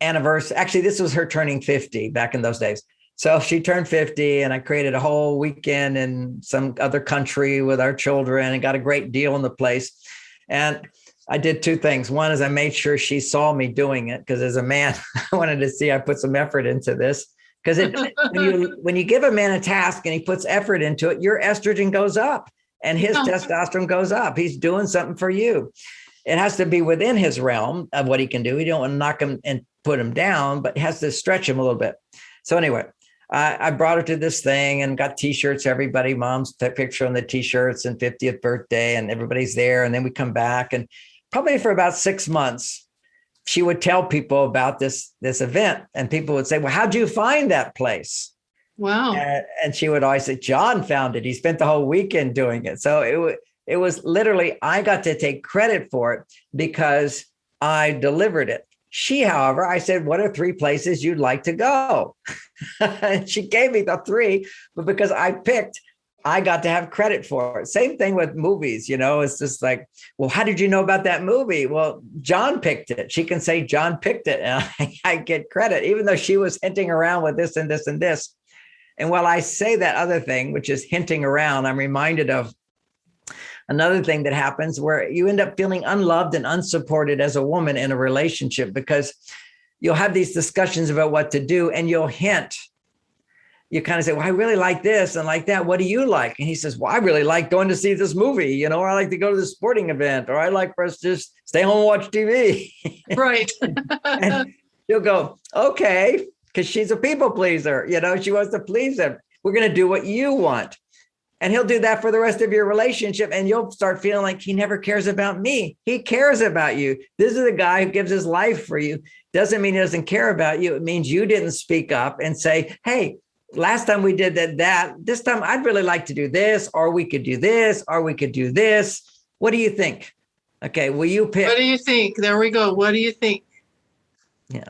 anniversary. Actually, this was her turning 50 back in those days. So she turned 50 and I created a whole weekend in some other country with our children and got a great deal in the place. And I did 2 things. One is I made sure she saw me doing it because as a man, I wanted to see I put some effort into this. Because when you give a man a task and he puts effort into it, your estrogen goes up and his testosterone goes up. He's doing something for you. It has to be within his realm of what he can do. You don't want to knock him and put him down, but it has to stretch him a little bit. So anyway, I brought her to this thing and got T-shirts. Everybody, mom's picture on the T-shirts and 50th birthday, and everybody's there. And then we come back, and probably for about 6 months, she would tell people about this event, and people would say, "Well, how'd you find that place?" Wow! And she would always say, "John found it. He spent the whole weekend doing it." So it was literally, I got to take credit for it because I delivered it. She, however, I said, what are 3 places you'd like to go? And she gave me the 3, but because I picked, I got to have credit for it. Same thing with movies, it's just like, well, how did you know about that movie? Well, John picked it. She can say John picked it, and I get credit, even though she was hinting around with this and this and this. And while I say that other thing, which is hinting around, I'm reminded of another thing that happens where you end up feeling unloved and unsupported as a woman in a relationship, because you'll have these discussions about what to do, and you'll hint. You kind of say, well, I really like this and like that. What do you like? And he says, well, I really like going to see this movie, or I like to go to the sporting event, or I like for us to just stay home and watch TV. Right. And you'll go, okay, because she's a people pleaser. She wants to please him. We're going to do what you want. And he'll do that for the rest of your relationship. And you'll start feeling like he never cares about me. He cares about you. This is the guy who gives his life for you. Doesn't mean he doesn't care about you. It means you didn't speak up and say, hey, last time we did that, this time I'd really like to do this, or we could do this, or we could do this. What do you think? Okay, will you pick? What do you think? There we go. What do you think? Yeah.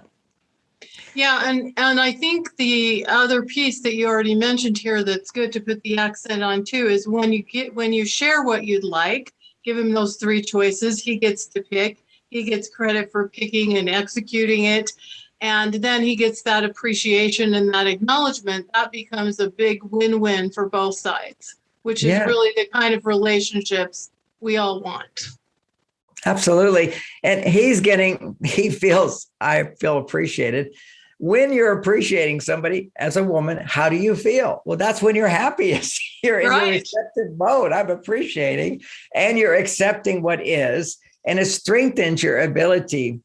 Yeah, and I think the other piece that you already mentioned here that's good to put the accent on too is when you share what you'd like, give him those 3 choices, he gets to pick. He gets credit for picking and executing it. And then he gets that appreciation and that acknowledgement. That becomes a big win-win for both sides, which is really the kind of relationships we all want. Absolutely. And I feel appreciated. When you're appreciating somebody as a woman, how do you feel? Well, that's when you're happiest. You're in your receptive mode. I'm appreciating, and you're accepting what is, and it strengthens your ability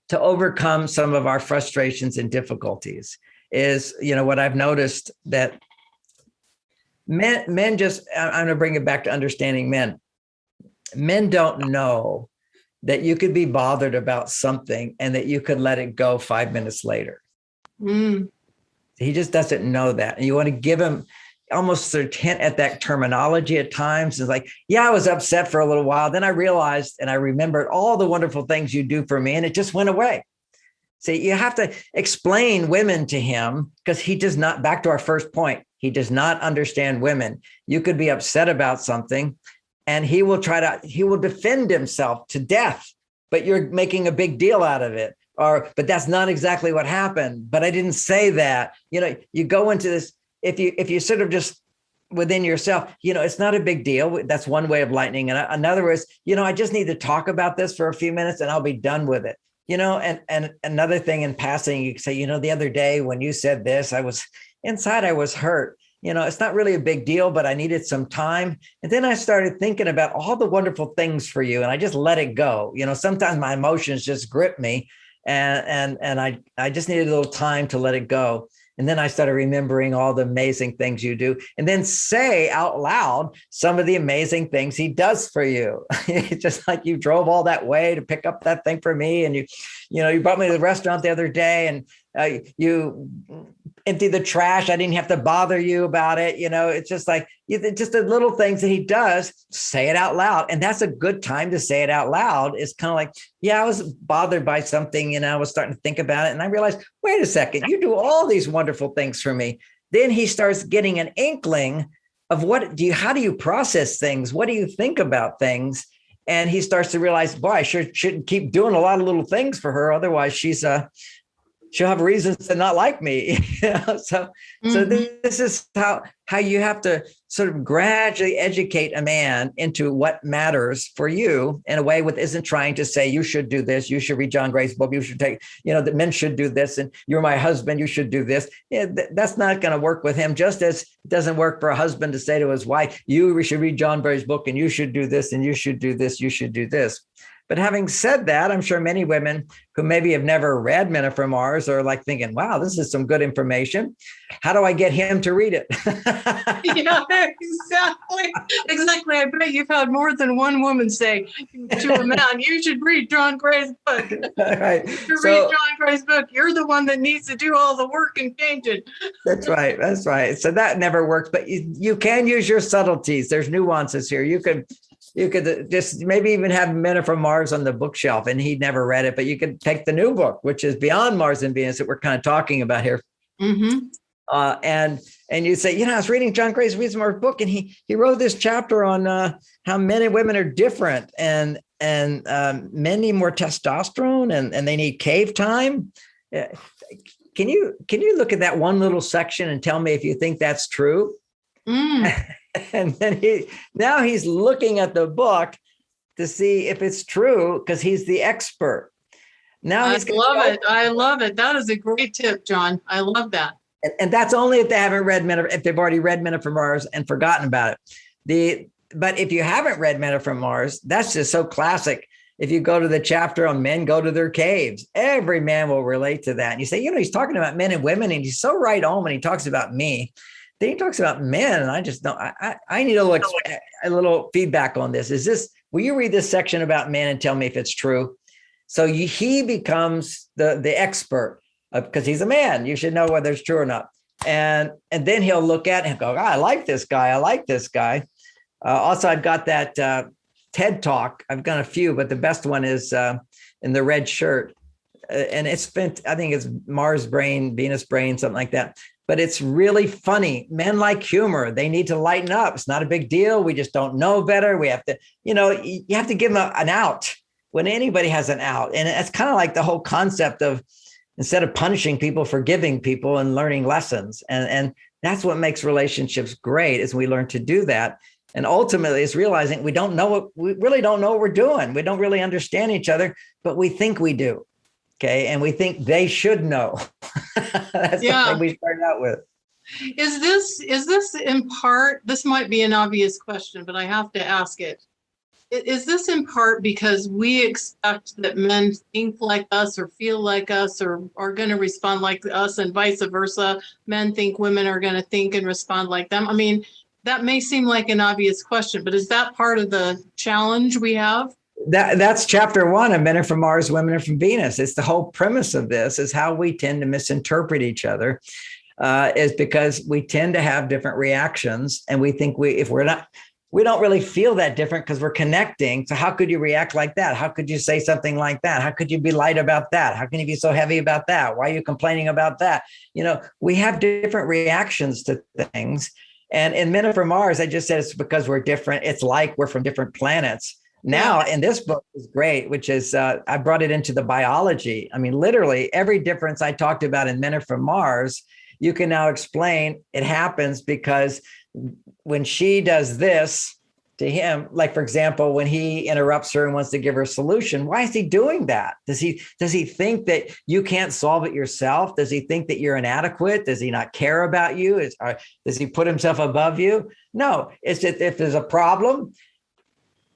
to overcome some of our frustrations and difficulties. Is, what I've noticed that men just, I'm going to bring it back to understanding men. Men don't know that you could be bothered about something and that you could let it go 5 minutes later. He just doesn't know that. And you want to give him almost a hint at that terminology at times. It's like, yeah, I was upset for a little while. Then I realized and I remembered all the wonderful things you do for me, and it just went away. See, you have to explain women to him, because he does not, back to our first point, he does not understand women. You could be upset about something, and he will defend himself to death, but you're making a big deal out of it. But that's not exactly what happened. But I didn't say that. You go into this, if you sort of just within yourself, it's not a big deal. That's one way of lightening. And another is, I just need to talk about this for a few minutes and I'll be done with it. And another thing in passing, you can say, the other day when you said this, I was hurt. It's not really a big deal, but I needed some time. And then I started thinking about all the wonderful things for you, and I just let it go. Sometimes my emotions just grip me, and I just needed a little time to let it go. And then I started remembering all the amazing things you do, and then say out loud some of the amazing things he does for you. It's just like, you drove all that way to pick up that thing for me. And you brought me to the restaurant the other day, and you empty the trash. I didn't have to bother you about it. It's just like, just the little things that he does, say it out loud. And that's a good time to say it out loud. It's kind of like, yeah, I was bothered by something, I was starting to think about it. And I realized, wait a second, you do all these wonderful things for me. Then he starts getting an inkling of how do you process things? What do you think about things? And he starts to realize, boy, I shouldn't keep doing a lot of little things for her. Otherwise she'll have reasons to not like me. So this is how you have to sort of gradually educate a man into what matters for you in a way that isn't trying to say, you should do this, you should read John Gray's book, you should take, that men should do this, and you're my husband, you should do this. That's not going to work with him, just as it doesn't work for a husband to say to his wife, you should read John Gray's book, and you should do this, and you should do this, you should do this. But having said that, I'm sure many women who maybe have never read Men Are From Mars are like thinking, wow, this is some good information. How do I get him to read it? Yeah, exactly. I bet you've had more than one woman say to a man, you should read John Gray's book. Right. You read John Gray's book. You're the one that needs to do all the work and change it. That's right. So that never works, but you can use your subtleties. There's nuances here. You could You could just maybe even have Men Are From Mars on the bookshelf, and he never read it, but you could take the new book, which is Beyond Mars and Venus, that we're kind of talking about here. Mm-hmm. And you say, I was reading John Gray's Mars book, and he wrote this chapter on how men and women are different, and men need more testosterone, and they need cave time. Can you look at that one little section and tell me if you think that's true? And then he's looking at the book to see if it's true, because he's the expert. Now I love it. I love it. That is a great tip, John. I love that. And that's only if they haven't read if they've already read Men Are From Mars and forgotten about it. But if you haven't read Men Are From Mars, that's just so classic. If you go to the chapter on men go to their caves, every man will relate to that. And you say, he's talking about men and women, and he's so right on when he talks about me. Then he talks about men, and I just don't. I need a little feedback on this. Will you read this section about men and tell me if it's true? So he becomes the expert, because he's a man. You should know whether it's true or not. And then he'll look at it and go, I like this guy. I like this guy. Also, I've got that TED Talk. I've got a few, but the best one is in the red shirt. And I think it's Mars brain, Venus brain, something like that. But it's really funny. Men like humor. They need to lighten up. It's not a big deal. We just don't know better. We have to, you have to give them an out when anybody has an out. And it's kind of like the whole concept of, instead of punishing people, forgiving people and learning lessons. And that's what makes relationships great, is we learn to do that. And ultimately it's realizing we really don't know what we're doing. We don't really understand each other, but we think we do. Okay. And we think they should know. That's the thing we started out with. Is this in part, this might be an obvious question, but I have to ask it. Is this in part because we expect that men think like us or feel like us or are going to respond like us, and vice versa? Men think women are going to think and respond like them. I mean, that may seem like an obvious question, but is that part of the challenge we have? That's chapter 1 of Men Are From Mars, Women Are From Venus. It's the whole premise of this, is how we tend to misinterpret each other, is because we tend to have different reactions, and we think we don't really feel that different because we're connecting. So how could you react like that? How could you say something like that? How could you be light about that? How can you be so heavy about that? Why are you complaining about that? We have different reactions to things. And in Men Are From Mars, I just said it's because we're different. It's like we're from different planets. Now, in this book is great, which is I brought it into the biology. I mean, literally every difference I talked about in Men Are From Mars, you can now explain it happens because when she does this to him, like, for example, when he interrupts her and wants to give her a solution, why is he doing that? Does he think that you can't solve it yourself? Does he think that you're inadequate? Does he not care about you? Does he put himself above you? No, it's that if there's a problem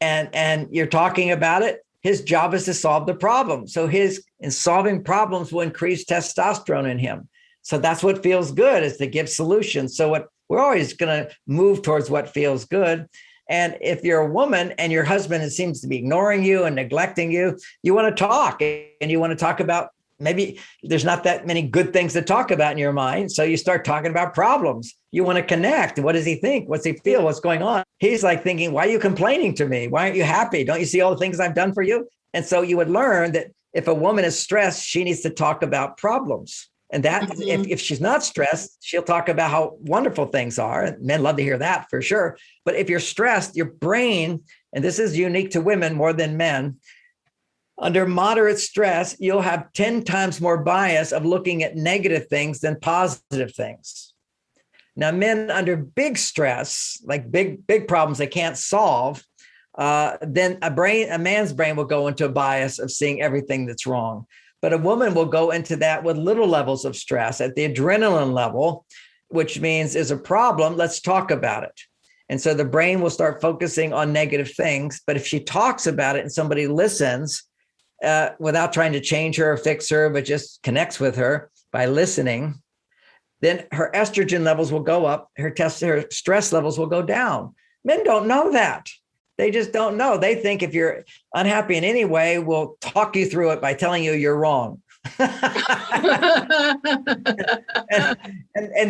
and you're talking about it, his job is to solve the problem. So in solving problems will increase testosterone in him. So that's what feels good, is to give solutions. So we're always going to move towards what feels good. And if you're a woman and your husband seems to be ignoring you and neglecting you, you want to talk, and you want to talk about, maybe there's not that many good things to talk about in your mind. So you start talking about problems. You want to connect. What does he think? What's he feel? What's going on? He's like thinking, why are you complaining to me? Why aren't you happy? Don't you see all the things I've done for you? And so you would learn that if a woman is stressed, she needs to talk about problems. And that if she's not stressed, she'll talk about how wonderful things are. Men love to hear that for sure. But if you're stressed, your brain, and this is unique to women more than men, under moderate stress, you'll have 10 times more bias of looking at negative things than positive things. Now, men under big stress, like big problems they can't solve, then a man's brain will go into a bias of seeing everything that's wrong. But a woman will go into that with little levels of stress at the adrenaline level, which means is a problem. Let's talk about it. And so the brain will start focusing on negative things. But if she talks about it and somebody listens without trying to change her or fix her, but just connects with her by listening, then her estrogen levels will go up. Her stress levels will go down. Men don't know that. They just don't know. They think if you're unhappy in any way, we'll talk you through it by telling you you're wrong. and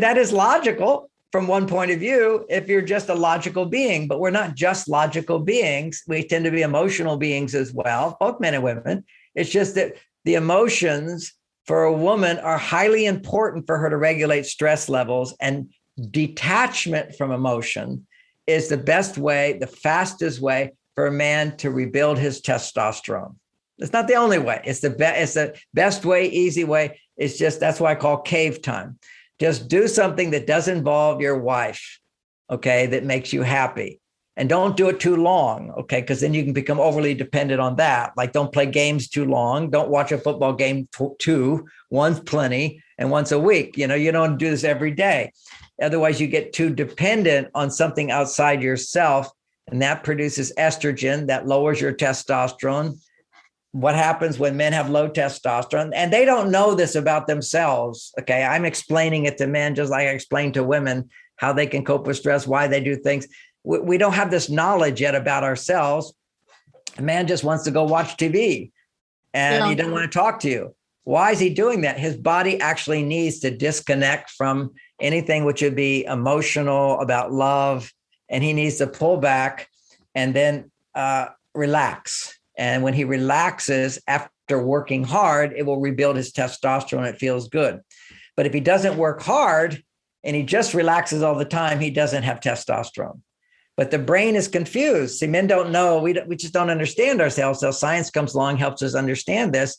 that is logical. from one point of view if you're just a logical being, but we're not just logical beings. We tend to be emotional beings as well, both men and women. It's just that the emotions for a woman are highly important for her to regulate stress levels, and detachment from emotion is the best way, the fastest way for a man to rebuild his testosterone. It's not the only way. It's the best way, easy way. It's just, that's why I call cave time. Just do something that does involve your wife, okay, that makes you happy. And don't do it too long, okay, because then you can become overly dependent on that. Like, don't play games too long. Don't watch a football game once plenty, and once a week. You don't do this every day. Otherwise, you get too dependent on something outside yourself, and that produces estrogen that lowers your testosterone. What happens when men have low testosterone, and they don't know this about themselves, okay? I'm explaining it to men just like I explain to women how they can cope with stress, why they do things. We don't have this knowledge yet about ourselves. A man just wants to go watch TV, and he doesn't want to talk to you. Why is he doing that? His body actually needs to disconnect from anything which would be emotional about love, and he needs to pull back and then relax. And when he relaxes after working hard, it will rebuild his testosterone. It feels good. But if he doesn't work hard and he just relaxes all the time, he doesn't have testosterone. But the brain is confused. See, men don't know. We just don't understand ourselves. So science comes along, helps us understand this.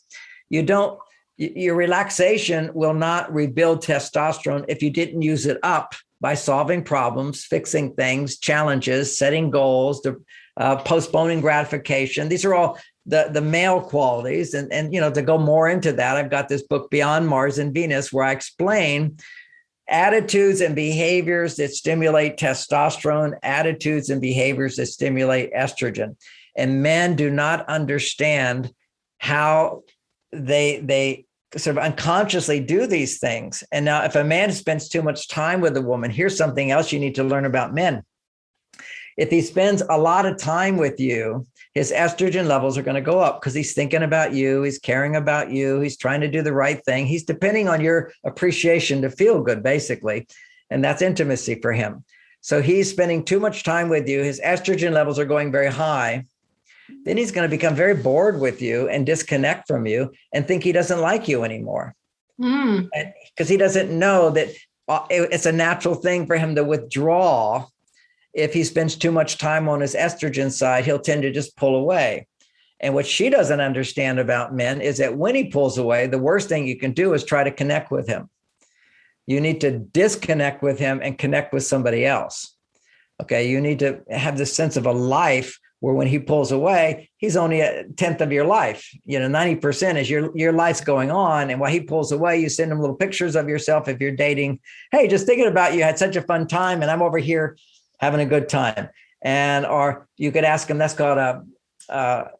Your relaxation will not rebuild testosterone if you didn't use it up by solving problems, fixing things, challenges, setting goals, postponing gratification. These are all the male qualities. And to go more into that, I've got this book, Beyond Mars and Venus, where I explain attitudes and behaviors that stimulate testosterone, attitudes and behaviors that stimulate estrogen. And men do not understand how they sort of unconsciously do these things. And now, if a man spends too much time with a woman, here's something else you need to learn about men. If he spends a lot of time with you, his estrogen levels are going to go up because he's thinking about you. He's caring about you. He's trying to do the right thing. He's depending on your appreciation to feel good, basically. And that's intimacy for him. So he's spending too much time with you. His estrogen levels are going very high. Then he's going to become very bored with you and disconnect from you and think he doesn't like you anymore. Because he doesn't know that it's a natural thing for him to withdraw. If he spends too much time on his estrogen side, he'll tend to just pull away. And what she doesn't understand about men is that when he pulls away, the worst thing you can do is try to connect with him. You need to disconnect with him and connect with somebody else. Okay, you need to have this sense of a life where when he pulls away, he's only 1/10 of your life. 90% is your life's going on. And while he pulls away, you send him little pictures of yourself if you're dating. Hey, just thinking about you, had such a fun time, and I'm over here having a good time. Or you could ask him, that's called a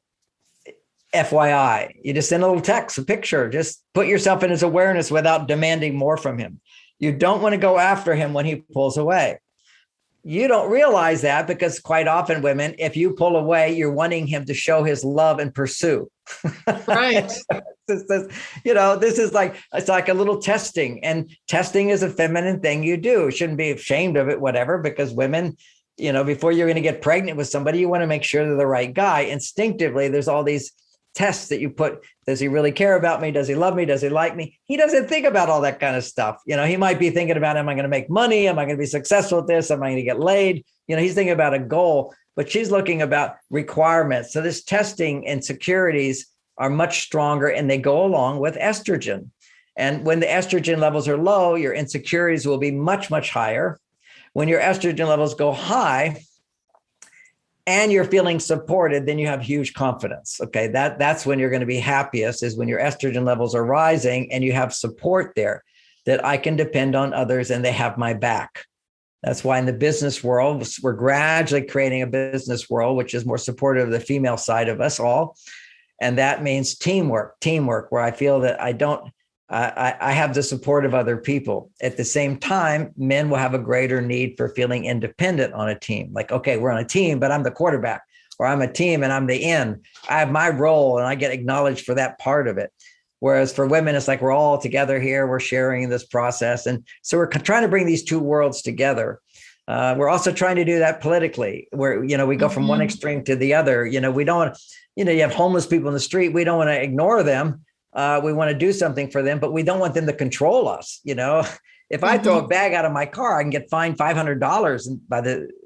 FYI. You just send a little text, a picture, just put yourself in his awareness without demanding more from him. You don't want to go after him when he pulls away. You don't realize that because quite often, women, if you pull away, you're wanting him to show his love and pursue. Right. This is like, it's like a little testing, and testing is a feminine thing you do. You shouldn't be ashamed of it, whatever, because women, before you're going to get pregnant with somebody, you want to make sure they're the right guy. Instinctively, there's all these tests that you put. Does he really care about me? Does he love me? Does he like me? He doesn't think about all that kind of stuff. He might be thinking about, am I going to make money? Am I going to be successful at this? Am I going to get laid? He's thinking about a goal, but she's looking about requirements. So this testing insecurities are much stronger, and they go along with estrogen. And when the estrogen levels are low, your insecurities will be much, much higher. When your estrogen levels go high, and you're feeling supported, then you have huge confidence. Okay, that's when you're going to be happiest, is when your estrogen levels are rising and you have support there, that I can depend on others and they have my back. That's why in the business world, we're gradually creating a business world which is more supportive of the female side of us all. And that means teamwork, where I feel that I have the support of other people. At the same time, men will have a greater need for feeling independent on a team. Like, okay, we're on a team, but I'm the quarterback, or I'm a team and I'm the end. I have my role and I get acknowledged for that part of it. Whereas for women, it's like we're all together here, we're sharing this process. And so we're trying to bring these two worlds together. We're also trying to do that politically, where, we go from one extreme to the other. We don't want, you have homeless people in the street. We don't want to ignore them. We want to do something for them, but we don't want them to control us. If I throw a bag out of my car, I can get fined $500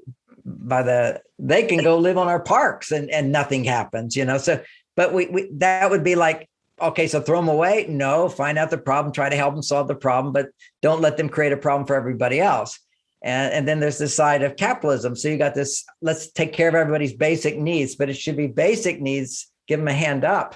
they can go live on our parks and nothing happens, So, but we that would be like, okay, so throw them away. No, find out the problem, try to help them solve the problem, but don't let them create a problem for everybody else. And then there's this side of capitalism. So you got this, let's take care of everybody's basic needs, but it should be basic needs, give them a hand up.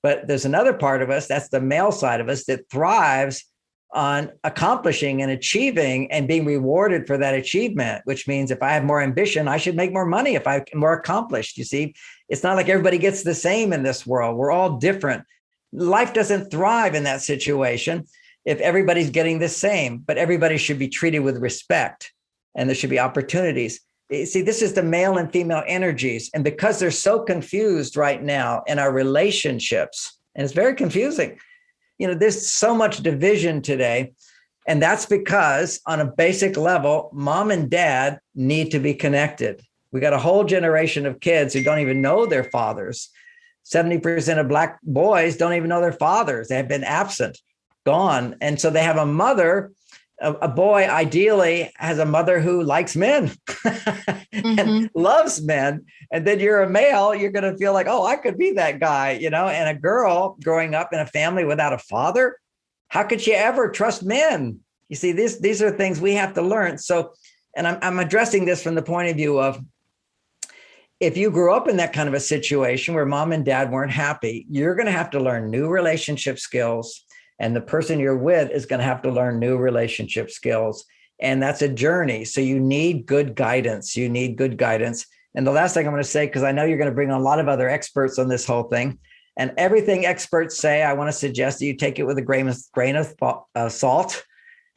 But there's another part of us, that's the male side of us, that thrives on accomplishing and achieving and being rewarded for that achievement, which means if I have more ambition, I should make more money if I'm more accomplished. You see, it's not like everybody gets the same in this world. We're all different. Life doesn't thrive in that situation if everybody's getting the same, but everybody should be treated with respect and there should be opportunities. See, this is the male and female energies. And because they're so confused right now in our relationships, and it's very confusing, there's so much division today. And that's because on a basic level, mom and dad need to be connected. We got a whole generation of kids who don't even know their fathers. 70% of Black boys don't even know their fathers. They have been absent, gone. And so they have a mother. A boy ideally has a mother who likes men and loves men. And then you're a male, you're going to feel like, oh, I could be that guy, and a girl growing up in a family without a father, how could she ever trust men? You see, these are things we have to learn. So, and I'm addressing this from the point of view of, if you grew up in that kind of a situation where mom and dad weren't happy, you're going to have to learn new relationship skills. And the person you're with is going to have to learn new relationship skills. And that's a journey. So you need good guidance. And the last thing I'm going to say, because I know you're going to bring on a lot of other experts on this whole thing, and everything experts say, I want to suggest that you take it with a grain of salt,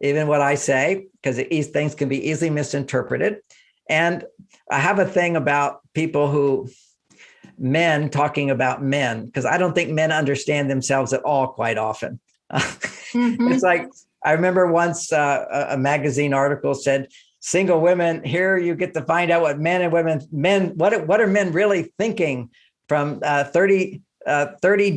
even what I say, because these things can be easily misinterpreted. And I have a thing about men talking about men, because I don't think men understand themselves at all quite often. It's like, I remember once a magazine article said, single women, here you get to find out what what are men really thinking from 30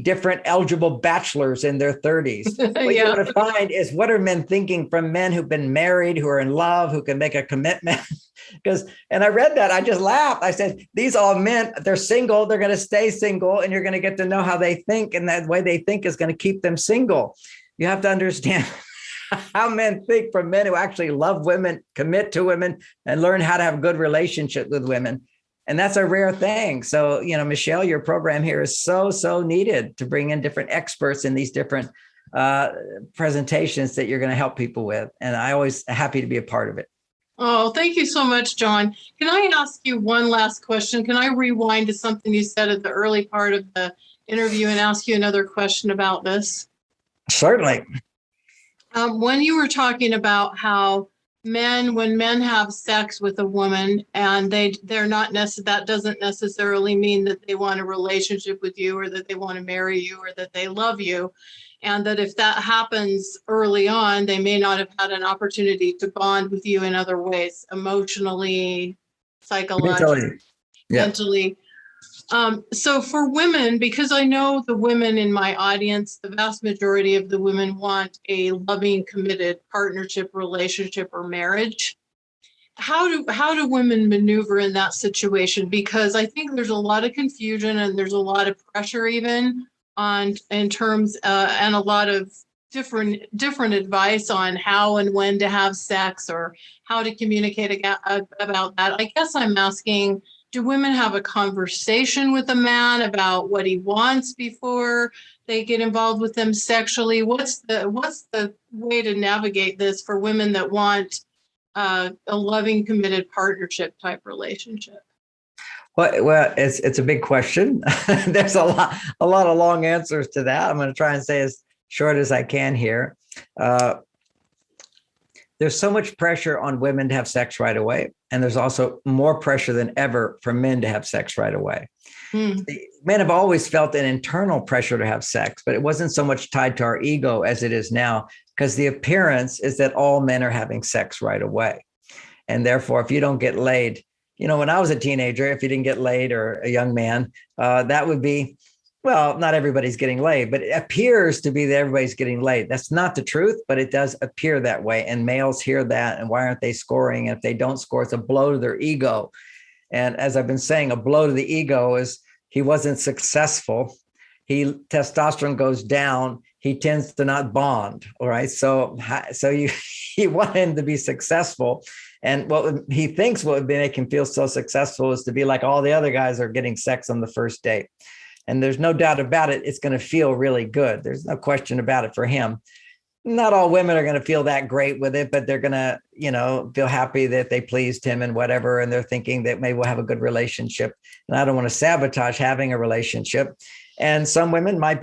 different eligible bachelors in their 30s. What you're going to find is, what are men thinking from men who've been married, who are in love, who can make a commitment? And I read that, I just laughed. I said, these all men, they're single, they're going to stay single, and you're going to get to know how they think. And that way they think is going to keep them single. You have to understand how men think from men who actually love women, commit to women, and learn how to have a good relationship with women. And that's a rare thing. So, Michelle, your program here is so, so needed to bring in different experts in these different presentations that you're going to help people with. And I always happy to be a part of it. Oh, thank you so much, John. Can I ask you one last question? Can I rewind to something you said at the early part of the interview and ask you another question about this? Certainly. When you were talking about how when men have sex with a woman and that doesn't necessarily mean that they want a relationship with you, or that they want to marry you, or that they love you. And that if that happens early on, they may not have had an opportunity to bond with you in other ways, emotionally, psychologically, mentally. So for women, because I know the women in my audience, the vast majority of the women want a loving, committed partnership, relationship, or marriage. How do women maneuver in that situation? Because I think there's a lot of confusion and there's a lot of pressure even in terms and a lot of different advice on how and when to have sex or how to communicate about that. I guess I'm asking, do women have a conversation with a man about what he wants before they get involved with them sexually? What's the way to navigate this for women that want a loving, committed partnership type relationship? Well, it's a big question. There's a lot of long answers to that. I'm going to try and say as short as I can here. there's so much pressure on women to have sex right away. And there's also more pressure than ever for men to have sex right away. Men have always felt an internal pressure to have sex, but it wasn't so much tied to our ego as it is now, because the appearance is that all men are having sex right away. And therefore, if you don't get laid, when I was a teenager, if you didn't get laid, or a young man, that would be, well, not everybody's getting laid, but it appears to be that everybody's getting laid. That's not the truth, but it does appear that way. And males hear that. And why aren't they scoring? And if they don't score, it's a blow to their ego. And as I've been saying, a blow to the ego is he wasn't successful. Testosterone goes down. He tends to not bond. All right. So you want him to be successful. And what he thinks what would make him feel so successful is to be like all the other guys are getting sex on the first date. And there's no doubt about it. It's going to feel really good. There's no question about it for him. Not all women are going to feel that great with it, but they're going to, feel happy that they pleased him and whatever. And they're thinking that maybe we'll have a good relationship. And I don't want to sabotage having a relationship. And some women might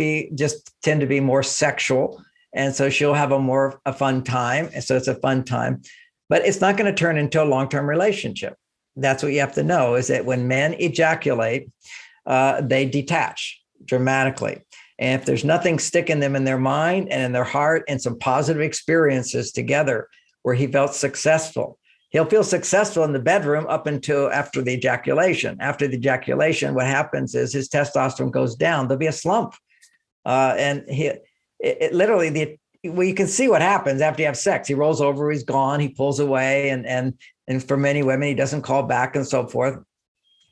tend to be more sexual. And so she'll have a fun time. And so it's a fun time, but it's not going to turn into a long-term relationship. That's what you have to know, is that when men ejaculate, they detach dramatically. And if there's nothing sticking them in their mind and in their heart and some positive experiences together where he felt successful, he'll feel successful in the bedroom up until after the ejaculation. After the ejaculation, what happens is his testosterone goes down. There'll be a slump. And literally, you can see what happens after you have sex. He rolls over, he's gone, he pulls away. And for many women, he doesn't call back and so forth,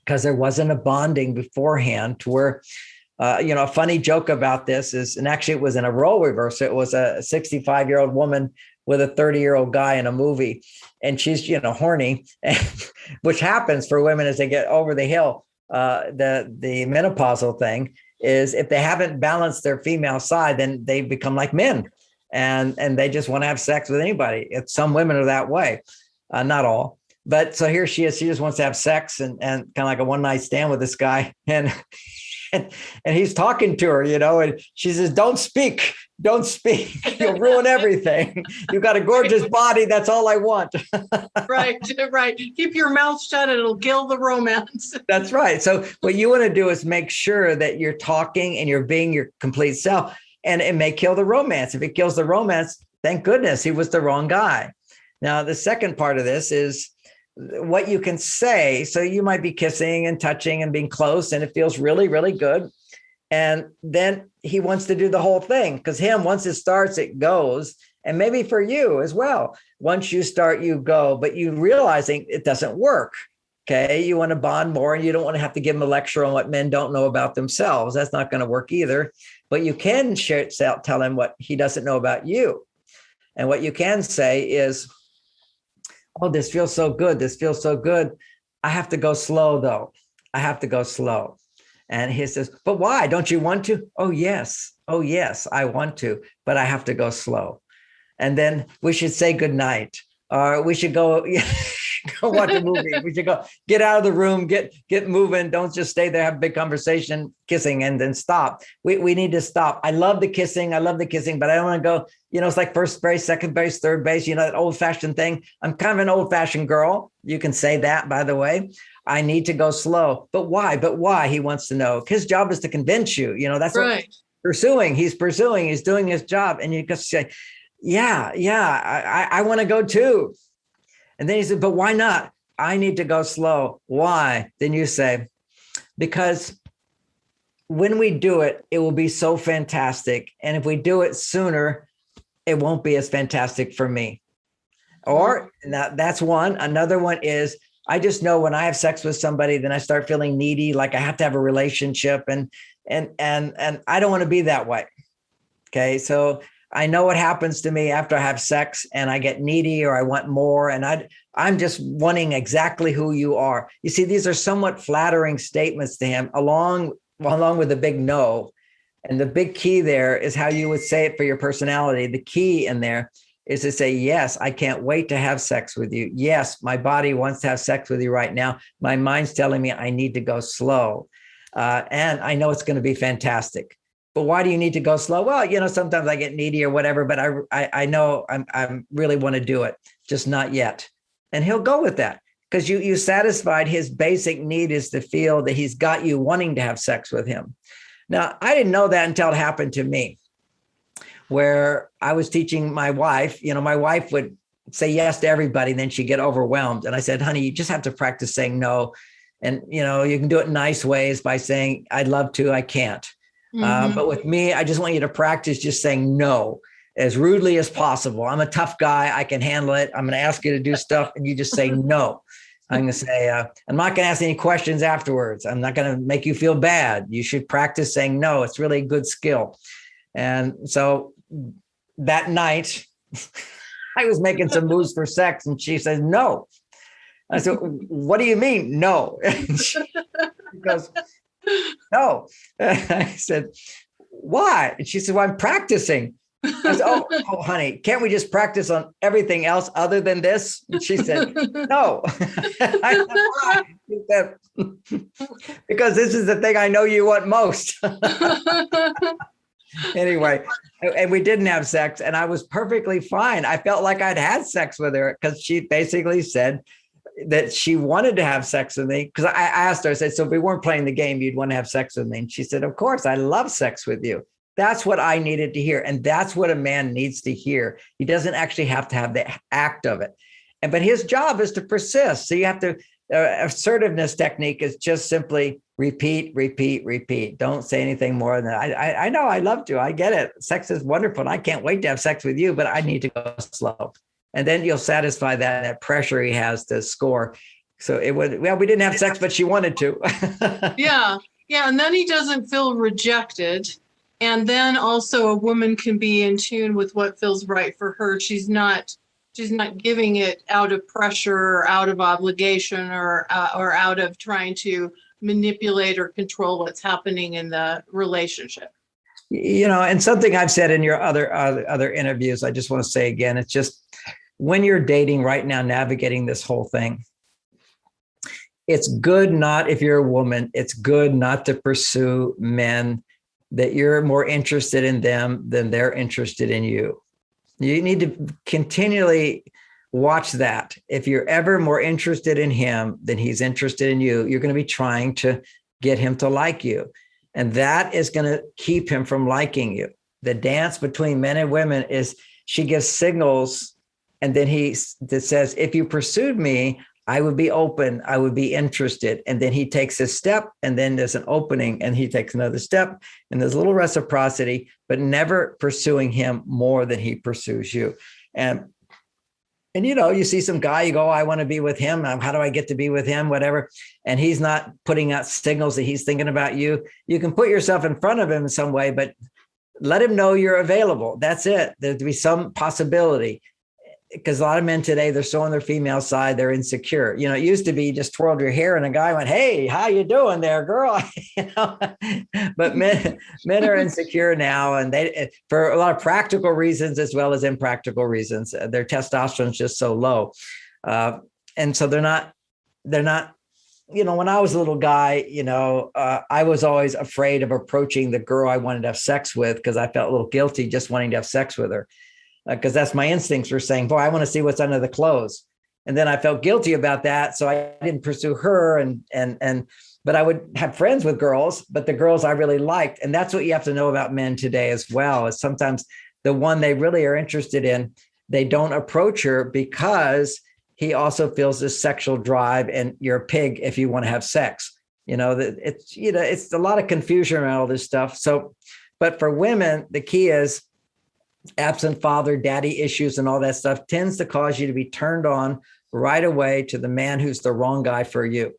because there wasn't a bonding beforehand to where, a funny joke about this is, and actually it was in a role reversal. It was a 65-year-old woman with a 30-year-old guy in a movie, and she's, horny, which happens for women as they get over the hill. The menopausal thing is if they haven't balanced their female side, then they become like men, and they just want to have sex with anybody. Some women are that way, not all. But so here she is. She just wants to have sex and kind of like a one night stand with this guy. And he's talking to her, and she says, don't speak. You'll ruin everything. You've got a gorgeous body. That's all I want. Right. Keep your mouth shut. It'll kill the romance. That's right. So what you want to do is make sure that you're talking and you're being your complete self, and it may kill the romance. If it kills the romance, thank goodness he was the wrong guy. Now, the second part of this is what you can say. So you might be kissing and touching and being close, and it feels really, really good. And then he wants to do the whole thing, because once it starts, it goes. And maybe for you as well, once you start, you go, but you realizing it doesn't work. Okay. You want to bond more, and you don't want to have to give him a lecture on what men don't know about themselves. That's not going to work either. But you can tell him what he doesn't know about you. And what you can say is, oh, this feels so good. This feels so good. I have to go slow, though. I have to go slow. And he says, but why? Don't you want to? Oh, yes. I want to, but I have to go slow. And then we should say goodnight, or we should go, go watch a movie. We should go get out of the room, get moving. Don't just stay there, have a big conversation, kissing, and then stop. We need to stop. I love the kissing, but I don't want to go, it's like first base, second base, third base, that old fashioned thing. I'm kind of an old fashioned girl. You can say that, by the way. I need to go slow. But why? He wants to know. His job is to convince you, that's right. He's pursuing, he's doing his job. And you just say, yeah, I want to go too. And then he said, but why not? I need to go slow. Why? Then you say, because when we do it, it will be so fantastic. And if we do it sooner, it won't be as fantastic for me. Or that's one. Another one is, I just know when I have sex with somebody, then I start feeling needy, like I have to have a relationship, and I don't want to be that way. Okay. So I know what happens to me after I have sex, and I get needy, or I want more. And I'm just wanting exactly who you are. You see, these are somewhat flattering statements to him, along with the big no. And the big key there is how you would say it for your personality. The key in there is to say, yes, I can't wait to have sex with you. Yes, my body wants to have sex with you right now. My mind's telling me I need to go slow. And I know it's going to be fantastic. but why do you need to go slow? Well, sometimes I get needy or whatever, but I know I'm really want to do it, just not yet. And he'll go with that because you satisfied his basic need is to feel that he's got you wanting to have sex with him. Now, I didn't know that until it happened to me, where I was teaching my wife. My wife would say yes to everybody, and then she'd get overwhelmed. And I said, honey, you just have to practice saying no. And, you can do it in nice ways by saying, I'd love to, I can't. But with me, I just want you to practice just saying no as rudely as possible. I'm a tough guy. I can handle it. I'm going to ask you to do stuff and you just say no. I'm going to say, I'm not going to ask any questions afterwards. I'm not going to make you feel bad. You should practice saying no. It's really a good skill. And so that night, I was making some moves for sex and she says, no. I said, what do you mean? No. And she goes, no. I said, why? And she said, well, I'm practicing. I said, oh, honey, can't we just practice on everything else other than this? And she said, no. I said, why? She said, because this is the thing I know you want most. Anyway, and we didn't have sex and I was perfectly fine. I felt like I'd had sex with her because she basically said that she wanted to have sex with me. Because I asked her, I said, so if we weren't playing the game, you'd want to have sex with me. And she said, of course, I love sex with you. That's what I needed to hear. And that's what a man needs to hear. He doesn't actually have to have the act of it. But his job is to persist. So you have to, assertiveness technique is just simply repeat, repeat, repeat. Don't say anything more than that. I know I love to. I get it. Sex is wonderful. And I can't wait to have sex with you, but I need to go slow. And then you'll satisfy that pressure he has to score. So we didn't have sex, but she wanted to. Yeah. And then he doesn't feel rejected. And then also a woman can be in tune with what feels right for her. She's not giving it out of pressure or out of obligation or out of trying to manipulate or control what's happening in the relationship. And something I've said in your other interviews, I just want to say again, it's just when you're dating right now, navigating this whole thing, it's good not, if you're a woman, it's good not to pursue men that you're more interested in them than they're interested in you. You need to continually watch that. If you're ever more interested in him than he's interested in you, you're going to be trying to get him to like you. And that is going to keep him from liking you. The dance between men and women is she gives signals. And then that says, if you pursued me, I would be open. I would be interested. And then he takes a step and then there's an opening and he takes another step and there's a little reciprocity, but never pursuing him more than he pursues you. And you see some guy, you go, I want to be with him. How do I get to be with him? Whatever. And he's not putting out signals that he's thinking about you. You can put yourself in front of him in some way, but let him know you're available. That's it. There'd be some possibility. Because a lot of men today, they're so on their female side, they're insecure. It used to be you just twirled your hair and a guy went, hey, how you doing there, girl? But men are insecure now. And they, for a lot of practical reasons, as well as impractical reasons, their testosterone is just so low. And so they're not, when I was a little guy, I was always afraid of approaching the girl I wanted to have sex with because I felt a little guilty just wanting to have sex with her. Because that's my instincts were saying, boy, I want to see what's under the clothes. And then I felt guilty about that. So I didn't pursue her. But I would have friends with girls, but the girls I really liked. And that's what you have to know about men today as well, is sometimes the one they really are interested in, they don't approach her because he also feels this sexual drive and you're a pig if you want to have sex. It's a lot of confusion around all this stuff. So, but for women, the key is, absent father, daddy issues and all that stuff tends to cause you to be turned on right away to the man who's the wrong guy for you.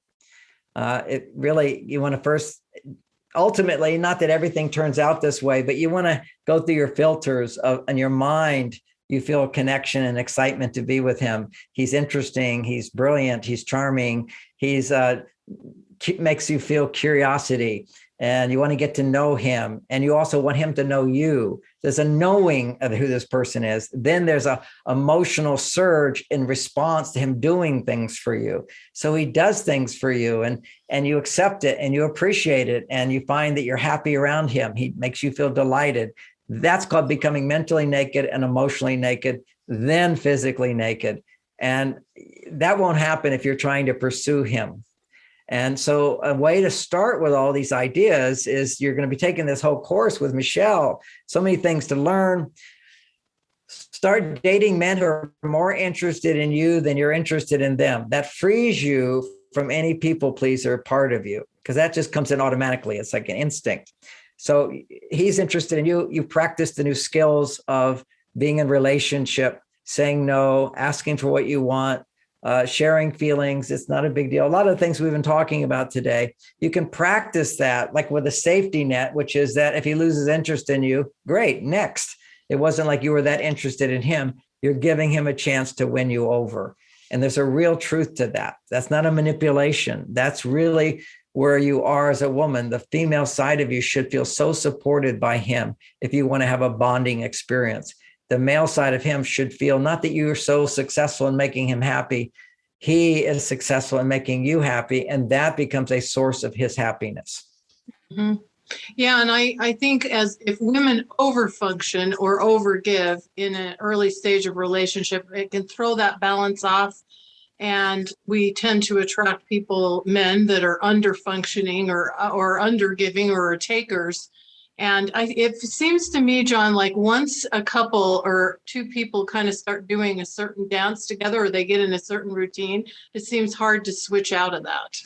You want to first, ultimately, not that everything turns out this way, but you want to go through your filters in your mind. You feel a connection and excitement to be with him. He's interesting. He's brilliant. He's charming. He's makes you feel curiosity. and you want to get to know him, and you also want him to know you. There's a knowing of who this person is. Then there's a emotional surge in response to him doing things for you. So he does things for you, and you accept it and you appreciate it, and you find that you're happy around him. He makes you feel delighted. That's called becoming mentally naked and emotionally naked, then physically naked. And that won't happen if you're trying to pursue him. And so a way to start with all these ideas is you're going to be taking this whole course with Michelle. So many things to learn. Start dating men who are more interested in you than you're interested in them. That frees you from any people pleaser part of you, because that just comes in automatically. It's like an instinct. So he's interested in you. You practice the new skills of being in relationship, saying no, asking for what you want, sharing feelings. It's not a big deal. A lot of the things we've been talking about today, you can practice that like with a safety net, which is that if he loses interest in you, great, next. It wasn't like you were that interested in him. You're giving him a chance to win you over. And there's a real truth to that. That's not a manipulation. That's really where you are as a woman. The female side of you should feel so supported by him if you want to have a bonding experience. The male side of him should feel not that you are so successful in making him happy, he is successful in making you happy, and that becomes a source of his happiness. Mm-hmm. Yeah, and I think as if women overfunction or overgive in an early stage of relationship, it can throw that balance off, and we tend to attract men that are underfunctioning or undergiving or are takers. And it seems to me, John, like once a couple or two people kind of start doing a certain dance together, or they get in a certain routine, it seems hard to switch out of that.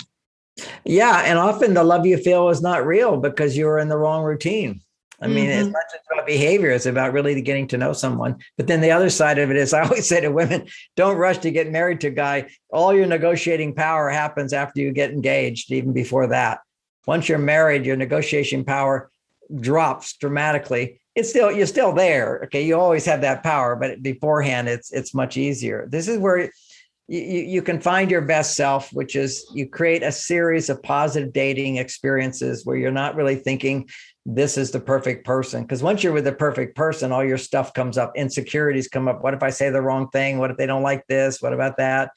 Yeah. And often the love you feel is not real because you were in the wrong routine. I mean, it's not just about behavior, it's about really getting to know someone. But then the other side of it is, I always say to women, don't rush to get married to a guy. All your negotiating power happens after you get engaged, even before that. Once you're married, your negotiation power drops dramatically. You're still there. Okay. You always have that power, but beforehand, it's much easier. This is where you can find your best self, which is you create a series of positive dating experiences where you're not really thinking this is the perfect person. Because once you're with the perfect person, all your stuff comes up. Insecurities come up. What if I say the wrong thing? What if they don't like this? What about that?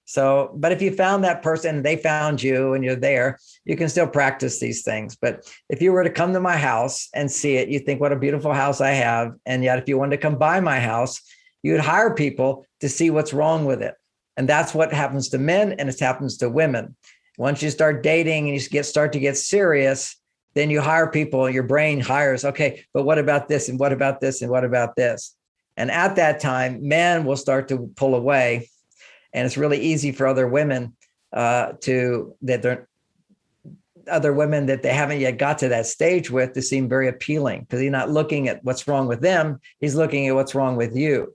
So, but if you found that person, they found you and you're there, you can still practice these things. But if you were to come to my house and see it, you think, what a beautiful house I have. And yet, if you wanted to come by my house, you'd hire people to see what's wrong with it. And that's what happens to men, and it happens to women. Once you start dating and you start to get serious, then you hire people, your brain hires, okay, but what about this? And what about this? And what about this? And at that time, men will start to pull away. And it's really easy for other women that they haven't yet got to that stage with to seem very appealing, because he's not looking at what's wrong with them. He's looking at what's wrong with you.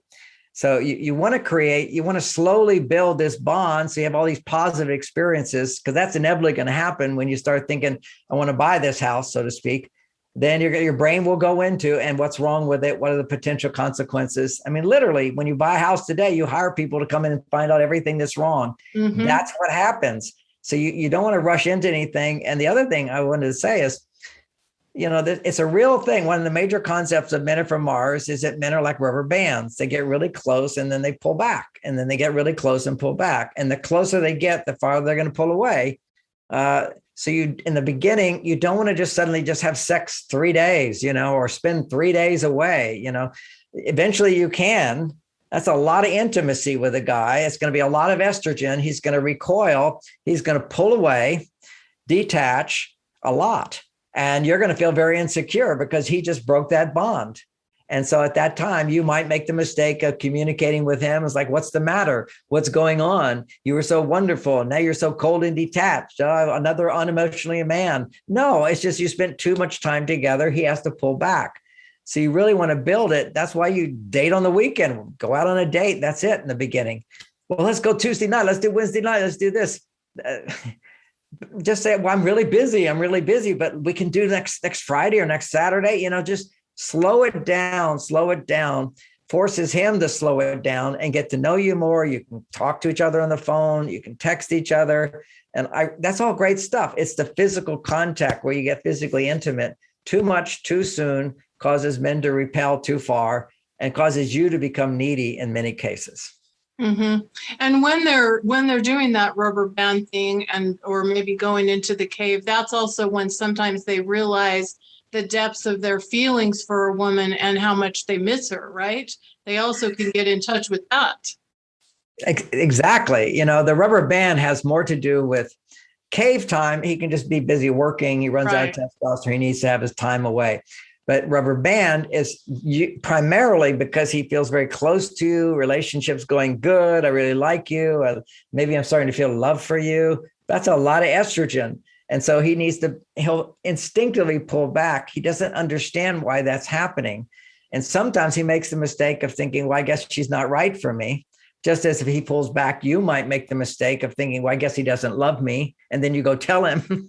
So you want to slowly build this bond. So you have all these positive experiences, because that's inevitably going to happen when you start thinking, I want to buy this house, so to speak. Then your brain will go into, and what's wrong with it? What are the potential consequences? I mean, literally, when you buy a house today, you hire people to come in and find out everything that's wrong. Mm-hmm. That's what happens. So you don't want to rush into anything. And the other thing I wanted to say is, it's a real thing. One of the major concepts of Men Are From Mars is that men are like rubber bands. They get really close and then they pull back, and then they get really close and pull back. And the closer they get, the farther they're going to pull away. So in the beginning, you don't want to just suddenly just have sex 3 days, or spend 3 days away. Eventually you can. That's a lot of intimacy with a guy. It's going to be a lot of estrogen. He's going to recoil. He's going to pull away, detach a lot. And you're going to feel very insecure because he just broke that bond. And so at that time, you might make the mistake of communicating with him. It's like, what's the matter? What's going on? You were so wonderful. Now you're so cold and detached. Another unemotionally man. No, it's just you spent too much time together. He has to pull back. So you really want to build it. That's why you date on the weekend. Go out on a date. That's it in the beginning. Well, let's go Tuesday night. Let's do Wednesday night. Let's do this. Just say, well, I'm really busy, but we can do next Friday or next Saturday. Just slow it down. forces him to slow it down and get to know you more. You can talk to each other on the phone. You can text each other. And that's all great stuff. It's the physical contact where you get physically intimate. Too much, too soon causes men to repel too far and causes you to become needy in many cases. Mm-hmm. And when they're doing that rubber band thing or maybe going into the cave, that's also when sometimes they realize the depths of their feelings for a woman and how much they miss her, right? They also can get in touch with that. Exactly. The rubber band has more to do with cave time. He can just be busy working. He runs out of testosterone. He needs to have his time away. But rubber band is primarily because he feels very close to you. Relationships going good. I really like you. Maybe I'm starting to feel love for you. That's a lot of estrogen. And so he'll instinctively pull back. He doesn't understand why that's happening. And sometimes he makes the mistake of thinking, well, I guess she's not right for me. Just as if he pulls back, you might make the mistake of thinking, well, I guess he doesn't love me. And then you go tell him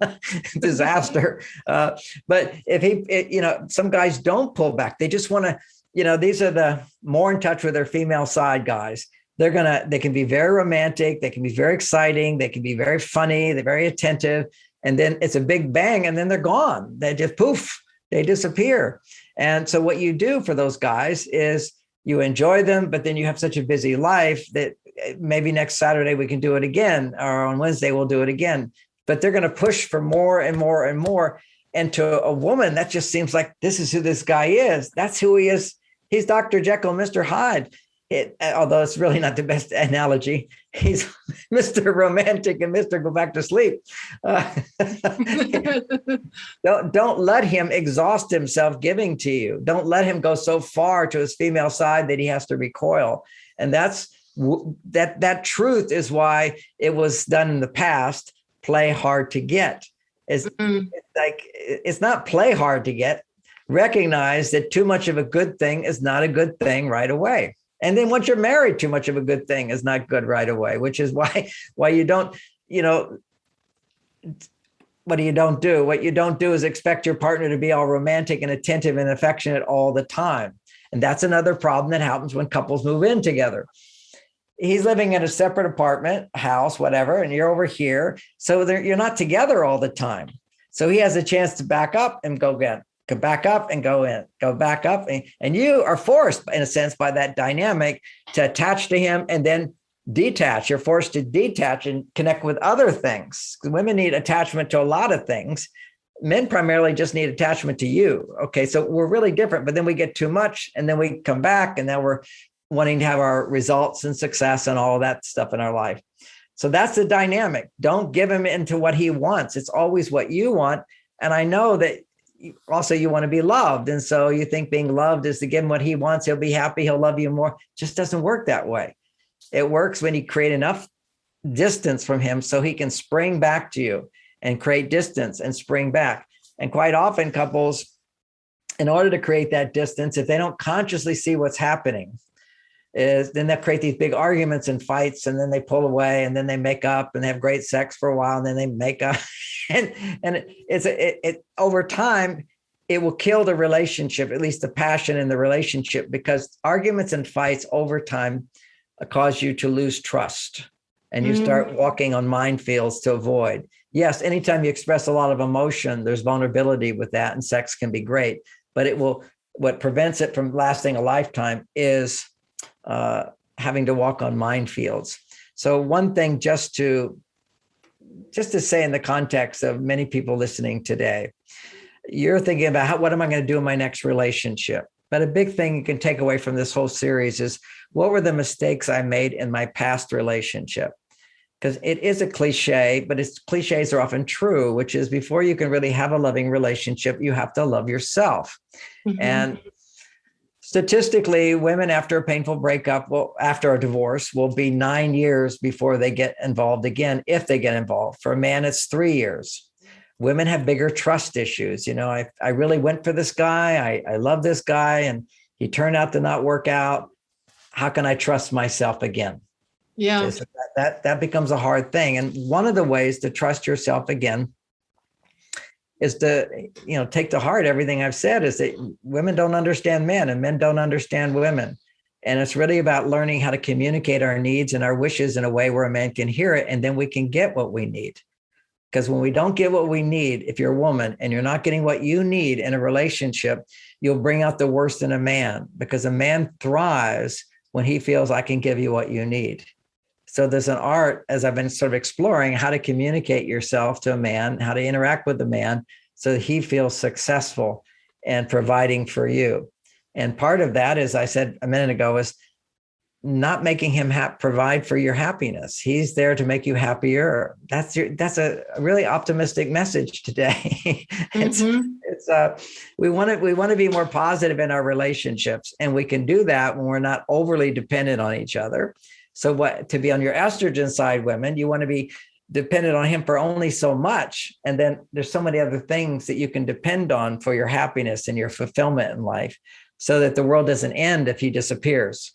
disaster. But if some guys don't pull back, they just want to, these are the more in touch with their female side guys. They can be very romantic. They can be very exciting. They can be very funny. They're very attentive. And then it's a big bang and then they're gone. They just poof, they disappear. And so what you do for those guys is you enjoy them, but then you have such a busy life that maybe next Saturday we can do it again, or on Wednesday we'll do it again. But they're going to push for more and more and more. And to a woman, that just seems like this is who this guy is. That's who he is. He's Dr. Jekyll, Mr. Hyde. Although it's really not the best analogy, he's Mr. Romantic and Mr. Go back to sleep. Don't let him exhaust himself giving to you. Don't let him go so far to his female side that he has to recoil. And that truth is why it was done in the past. Play hard to get. It's not play hard to get. Recognize that too much of a good thing is not a good thing right away. And then once you're married, too much of a good thing is not good right away, which is why you don't, what do you don't do? What you don't do is expect your partner to be all romantic and attentive and affectionate all the time. And that's another problem that happens when couples move in together. He's living in a separate apartment, house, whatever, and you're over here. So you're not together all the time. So he has a chance to back up and go again. Go back up and go in, go back up. And you are forced, in a sense, by that dynamic to attach to him and then detach. You're forced to detach and connect with other things. Women need attachment to a lot of things. Men primarily just need attachment to you. Okay, so we're really different, but then we get too much and then we come back and now we're wanting to have our results and success and all of that stuff in our life. So that's the dynamic. Don't give him into what he wants. It's always what you want. And I know that also you want to be loved. And so you think being loved is to give him what he wants. He'll be happy. He'll love you more. Just doesn't work that way. It works when you create enough distance from him so he can spring back to you and create distance and spring back. And quite often couples, in order to create that distance, if they don't consciously see what's happening, then they'll create these big arguments and fights, and then they pull away, and then they make up and they have great sex for a while, and then they make up. and it over time, it will kill the relationship, at least the passion in the relationship, because arguments and fights over time cause you to lose trust, and you start walking on minefields to avoid. Yes, anytime you express a lot of emotion, there's vulnerability with that, and sex can be great, but what prevents it from lasting a lifetime is having to walk on minefields. So one thing just to say in the context of many people listening today, you're thinking about what am I going to do in my next relationship? But a big thing you can take away from this whole series is what were the mistakes I made in my past relationship? Because it is a cliche, but its cliches are often true, which is before you can really have a loving relationship, you have to love yourself. And statistically, women after a painful breakup, after a divorce, will be 9 years before they get involved again, if they get involved. For a man, it's 3 years. Women have bigger trust issues. I really went for this guy. I love this guy, and he turned out to not work out. How can I trust myself again? Yeah. So that becomes a hard thing. And one of the ways to trust yourself again is to, take to heart everything I've said, is that women don't understand men and men don't understand women. And it's really about learning how to communicate our needs and our wishes in a way where a man can hear it, and then we can get what we need. Because when we don't get what we need, if you're a woman and you're not getting what you need in a relationship, you'll bring out the worst in a man, because a man thrives when he feels I can give you what you need. So there's an art, as I've been sort of exploring, how to communicate yourself to a man, how to interact with the man so that he feels successful and providing for you. And part of that, as I said a minute ago, is not making him provide for your happiness. He's there to make you happier. That's a really optimistic message today. We want to be more positive in our relationships, and we can do that when we're not overly dependent on each other. So to be on your estrogen side, women, you want to be dependent on him for only so much. And then there's so many other things that you can depend on for your happiness and your fulfillment in life, so that the world doesn't end if he disappears.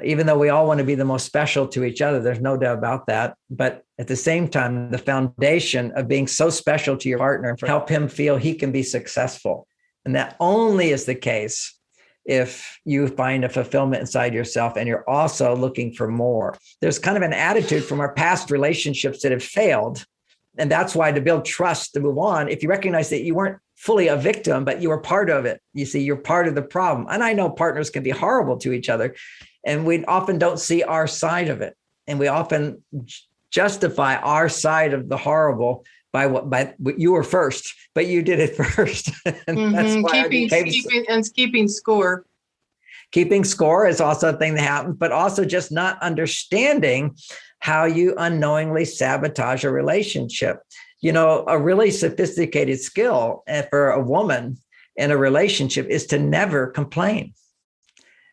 Even though we all want to be the most special to each other, there's no doubt about that. But at the same time, the foundation of being so special to your partner, help him feel he can be successful. And that only is the case if you find a fulfillment inside yourself and you're also looking for more. There's kind of an attitude from our past relationships that have failed. And that's why, to build trust, to move on, if you recognize that you weren't fully a victim, but you were part of it, you see, you're part of the problem. And I know partners can be horrible to each other, and we often don't see our side of it. And we often justify our side of the horrible by what you were first, but you did it first. And that's why keeping score. Keeping score is also a thing that happens, but also just not understanding how you unknowingly sabotage a relationship. A really sophisticated skill for a woman in a relationship is to never complain.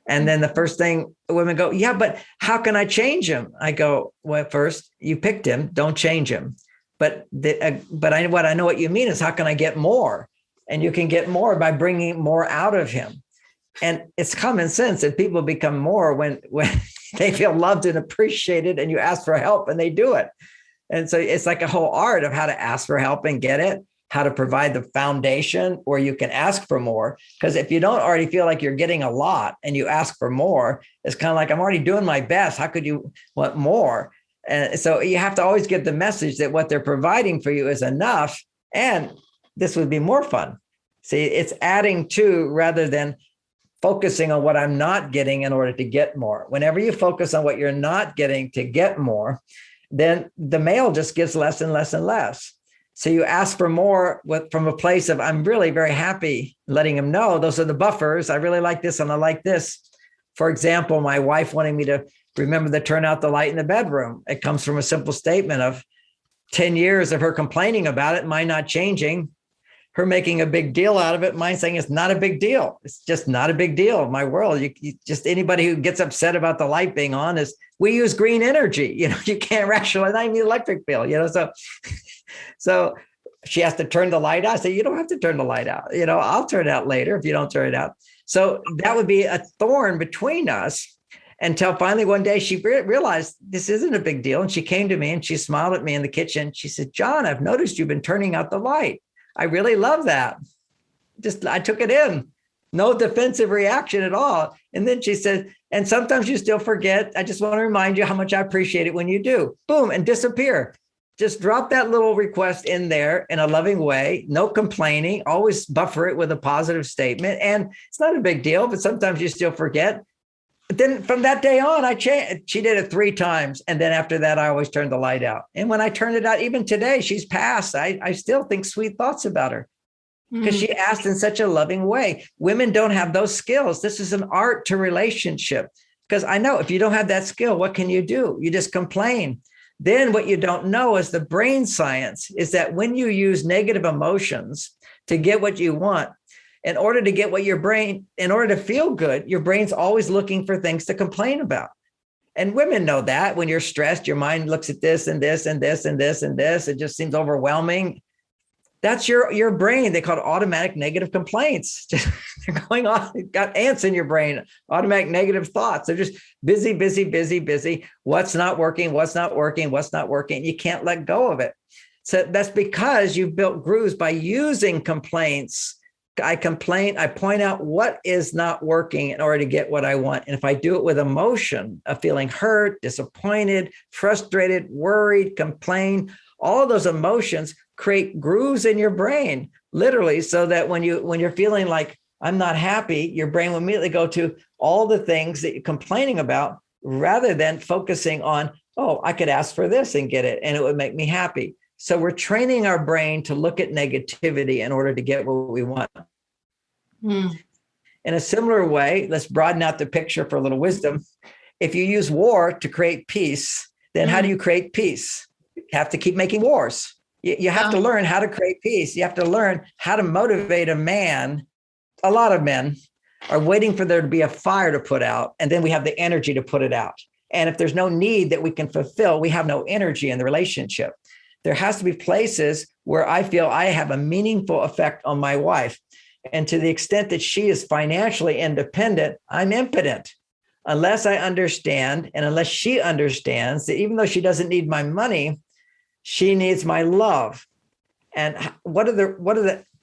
And then the first thing women go, yeah, but how can I change him? I go, well, first, you picked him, don't change him. But what I know what you mean is, how can I get more? And you can get more by bringing more out of him. And it's common sense that people become more when they feel loved and appreciated, and you ask for help and they do it. And so it's like a whole art of how to ask for help and get it, how to provide the foundation where you can ask for more. Because if you don't already feel like you're getting a lot and you ask for more, it's kind of like, I'm already doing my best. How could you want more? And so you have to always get the message that what they're providing for you is enough, and this would be more fun. See, it's adding to rather than focusing on what I'm not getting in order to get more. Whenever you focus on what you're not getting to get more, then the male just gives less and less and less. So you ask for more from a place of, I'm really very happy, letting him know those are the buffers. I really like this and I like this. For example, my wife wanting me to remember to turn out the light in the bedroom. It comes from a simple statement of 10 years of her complaining about it, mine not changing, her making a big deal out of it, mine saying it's not a big deal. It's just not a big deal in my world. You just, anybody who gets upset about the light being on is, we use green energy. You can't rationalize, I mean, electric bill, so she has to turn the light out. I say, you don't have to turn the light out. I'll turn it out later if you don't turn it out. So that would be a thorn between us, until finally one day she realized this isn't a big deal. And she came to me and she smiled at me in the kitchen. She said, John, I've noticed you've been turning out the light. I really love that. I took it in. No defensive reaction at all. And then she said, and sometimes you still forget. I just want to remind you how much I appreciate it when you do. Boom, and disappear. Just drop that little request in there in a loving way. No complaining. Always buffer it with a positive statement. And it's not a big deal, but sometimes you still forget. But then from that day on, I changed. She did it 3 times. And then after that, I always turned the light out. And when I turned it out, even today, she's passed. I still think sweet thoughts about her because she asked in such a loving way. Women don't have those skills. This is an art to relationship. Because I know if you don't have that skill, what can you do? You just complain. Then what you don't know is the brain science is that when you use negative emotions to get what you want, in order to get what in order to feel good, your brain's always looking for things to complain about. And women know that when you're stressed, your mind looks at this and this and this and this and this. It just seems overwhelming. That's your brain. They call it automatic negative complaints. They're going on. You've got ants in your brain, automatic negative thoughts. They're just busy, busy, busy, busy. What's not working? What's not working? What's not working? You can't let go of it. So that's because you've built grooves by using complaints I complain, I point out what is not working in order to get what I want. And if I do it with emotion of feeling hurt, disappointed, frustrated, worried, complain, all of those emotions create grooves in your brain, literally, so that when you're feeling like I'm not happy, your brain will immediately go to all the things that you're complaining about rather than focusing on, oh, I could ask for this and get it, and it would make me happy. So we're training our brain to look at negativity in order to get what we want. In a similar way, let's broaden out the picture for a little wisdom. If you use war to create peace, then how do you create peace? You have to keep making wars. You have to learn how to create peace. You have to learn how to motivate a man. A lot of men are waiting for there to be a fire to put out, and then we have the energy to put it out. And if there's no need that we can fulfill, we have no energy in the relationship. There has to be places where I feel I have a meaningful effect on my wife. And to the extent that she is financially independent, I'm impotent. Unless I understand, and unless she understands that even though she doesn't need my money, she needs my love. And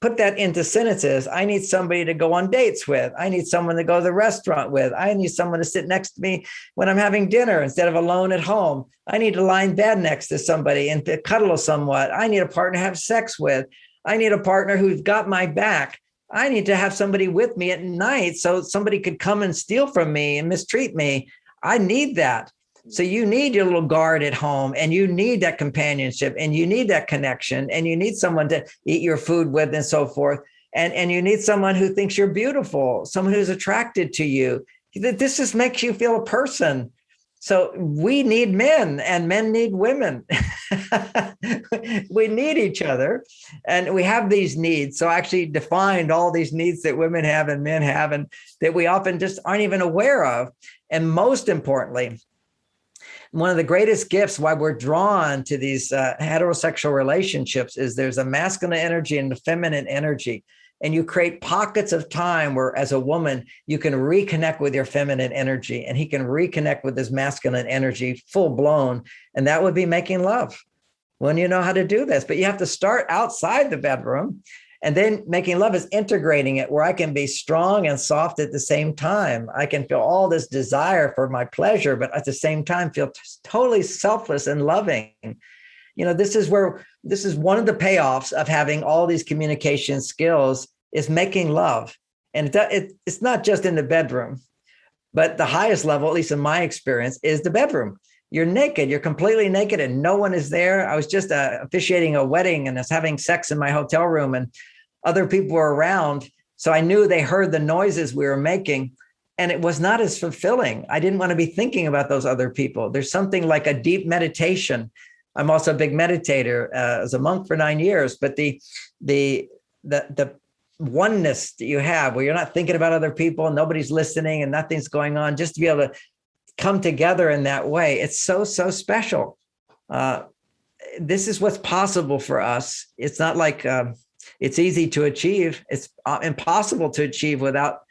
put that into sentences. I need somebody to go on dates with. I need someone to go to the restaurant with. I need someone to sit next to me when I'm having dinner instead of alone at home. I need to lie in bed next to somebody and to cuddle somewhat. I need a partner to have sex with. I need a partner who's got my back. I need to have somebody with me at night so somebody could come and steal from me and mistreat me. I need that. So you need your little guard at home, and you need that companionship, and you need that connection, and you need someone to eat your food with and so forth. And you need someone who thinks you're beautiful, someone who's attracted to you. This just makes you feel a person. So we need men, and men need women. We need each other, and we have these needs. So I actually defined all these needs that women have and men have, and that we often just aren't even aware of. And most importantly, one of the greatest gifts why we're drawn to these heterosexual relationships is there's a masculine energy and a feminine energy. And you create pockets of time where, as a woman, you can reconnect with your feminine energy, and he can reconnect with his masculine energy full blown. And that would be making love when you know how to do this. But you have to start outside the bedroom. And then making love is integrating it where I can be strong and soft at the same time. I can feel all this desire for my pleasure, but at the same time feel totally selfless and loving. You know, this is one of the payoffs of having all these communication skills is making love. And it's not just in the bedroom, but the highest level, at least in my experience, is the bedroom. You're naked, you're completely naked, and no one is there. I was just officiating a wedding, and I was having sex in my hotel room, and other people were around. So I knew they heard the noises we were making, and it was not as fulfilling. I didn't want to be thinking about those other people. There's something like a deep meditation. I'm also a big meditator as a monk for 9 years, but the oneness that you have where you're not thinking about other people, nobody's listening and nothing's going on, just to be able to come together in that way. It's so special. This is what's possible for us. It's not like it's easy to achieve. It's impossible to achieve without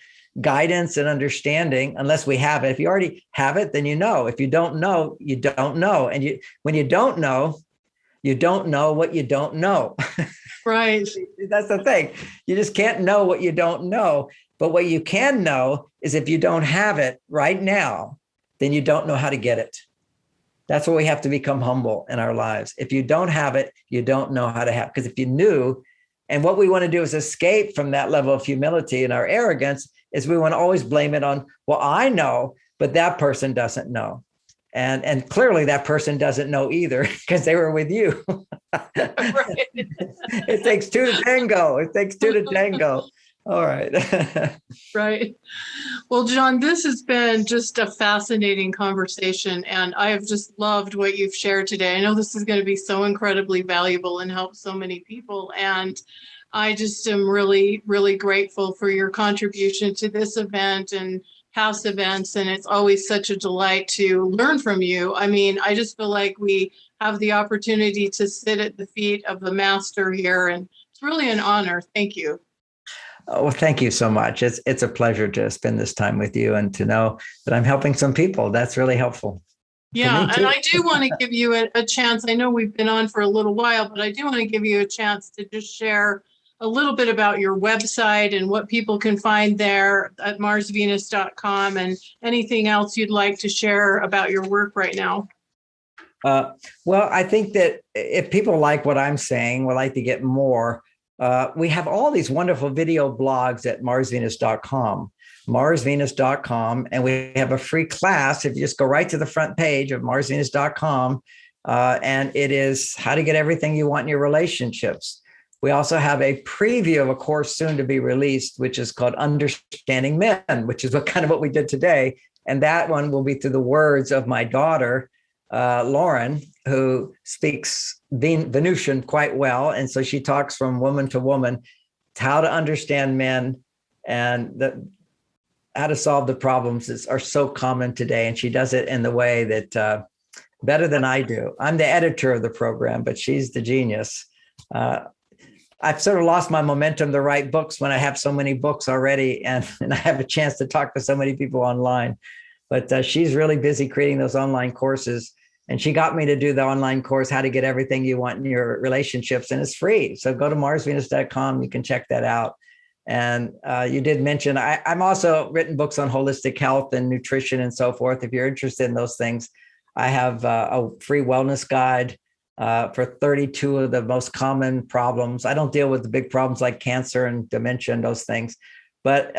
guidance and understanding, unless we have it. If you already have it, then you know. If you don't know, you don't know. And when you don't know what you don't know. Right. That's the thing. You just can't know what you don't know. But what you can know is if you don't have it right now, then you don't know how to get it. That's where we have to become humble in our lives. If you don't have it, you don't know how to have it. Because if you knew, and what we want to do is escape from that level of humility and our arrogance, is we want to always blame it on, well, I know, but that person doesn't know. And clearly that person doesn't know either because they were with you. It takes two to tango. It takes two to tango. All right. Right. Well, John, this has been just a fascinating conversation, and I have just loved what you've shared today. I know this is going to be so incredibly valuable and help so many people. And I just am really, really grateful for your contribution to this event and past events. And it's always such a delight to learn from you. I mean, I just feel like we have the opportunity to sit at the feet of the master here, and it's really an honor. Thank you. Oh, well, thank you so much. It's a pleasure to spend this time with you and to know that I'm helping some people. That's really helpful. Yeah, and I do want to give you a chance. I know we've been on for a little while, but I do want to give you a chance to just share a little bit about your website and what people can find there at MarsVenus.com, and anything else you'd like to share about your work right now. Well, I think that if people like what I'm saying, would like to get more, we have all these wonderful video blogs at MarsVenus.com. MarsVenus.com, and we have a free class. If you just go right to the front page of MarsVenus.com, and it is how to get everything you want in your relationships. We also have a preview of a course soon to be released, which is called Understanding Men, which is what we did today. And that one will be through the words of my daughter, Lauren, who speaks Venusian quite well. And so she talks from woman to woman, how to understand men, and how to solve the problems that are so common today. And she does it in the way that better than I do. I'm the editor of the program, but she's the genius. I've sort of lost my momentum to write books when I have so many books already, and I have a chance to talk to so many people online. But she's really busy creating those online courses. And she got me to do the online course, How to Get Everything You Want in Your Relationships, and it's free. So go to MarsVenus.com. You can check that out. And you did mention, I'm also written books on holistic health and nutrition and so forth. If you're interested in those things, I have a free wellness guide for 32 of the most common problems. I don't deal with the big problems like cancer and dementia and those things, but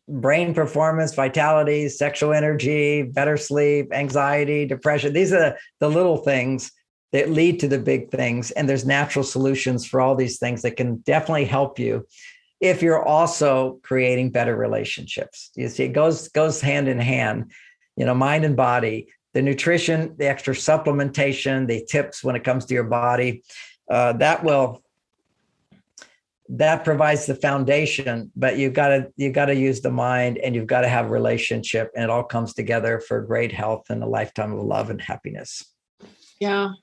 brain performance, vitality, sexual energy, better sleep, anxiety, depression. These are the little things that lead to the big things. And there's natural solutions for all these things that can definitely help you if you're also creating better relationships. You see, it goes hand in hand, mind and body. The nutrition, the extra supplementation, the tips when it comes to your body, that provides the foundation. But you've got to use the mind, and you've got to have a relationship, and it all comes together for great health and a lifetime of love and happiness. Yeah.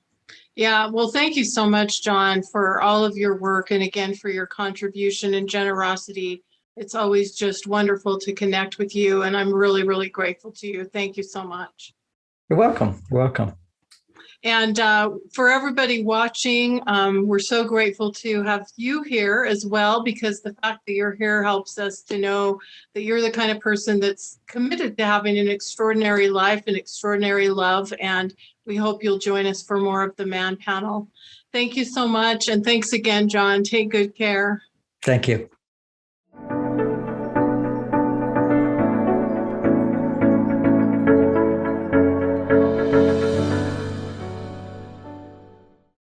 Well, thank you so much, John, for all of your work, and again for your contribution and generosity. It's always just wonderful to connect with you, and I'm really, really grateful to you. Thank you so much. You're welcome. You're welcome. And for everybody watching, we're so grateful to have you here as well, because the fact that you're here helps us to know that you're the kind of person that's committed to having an extraordinary life and extraordinary love. And we hope you'll join us for more of the Man Panel. Thank you so much. And thanks again, John. Take good care. Thank you.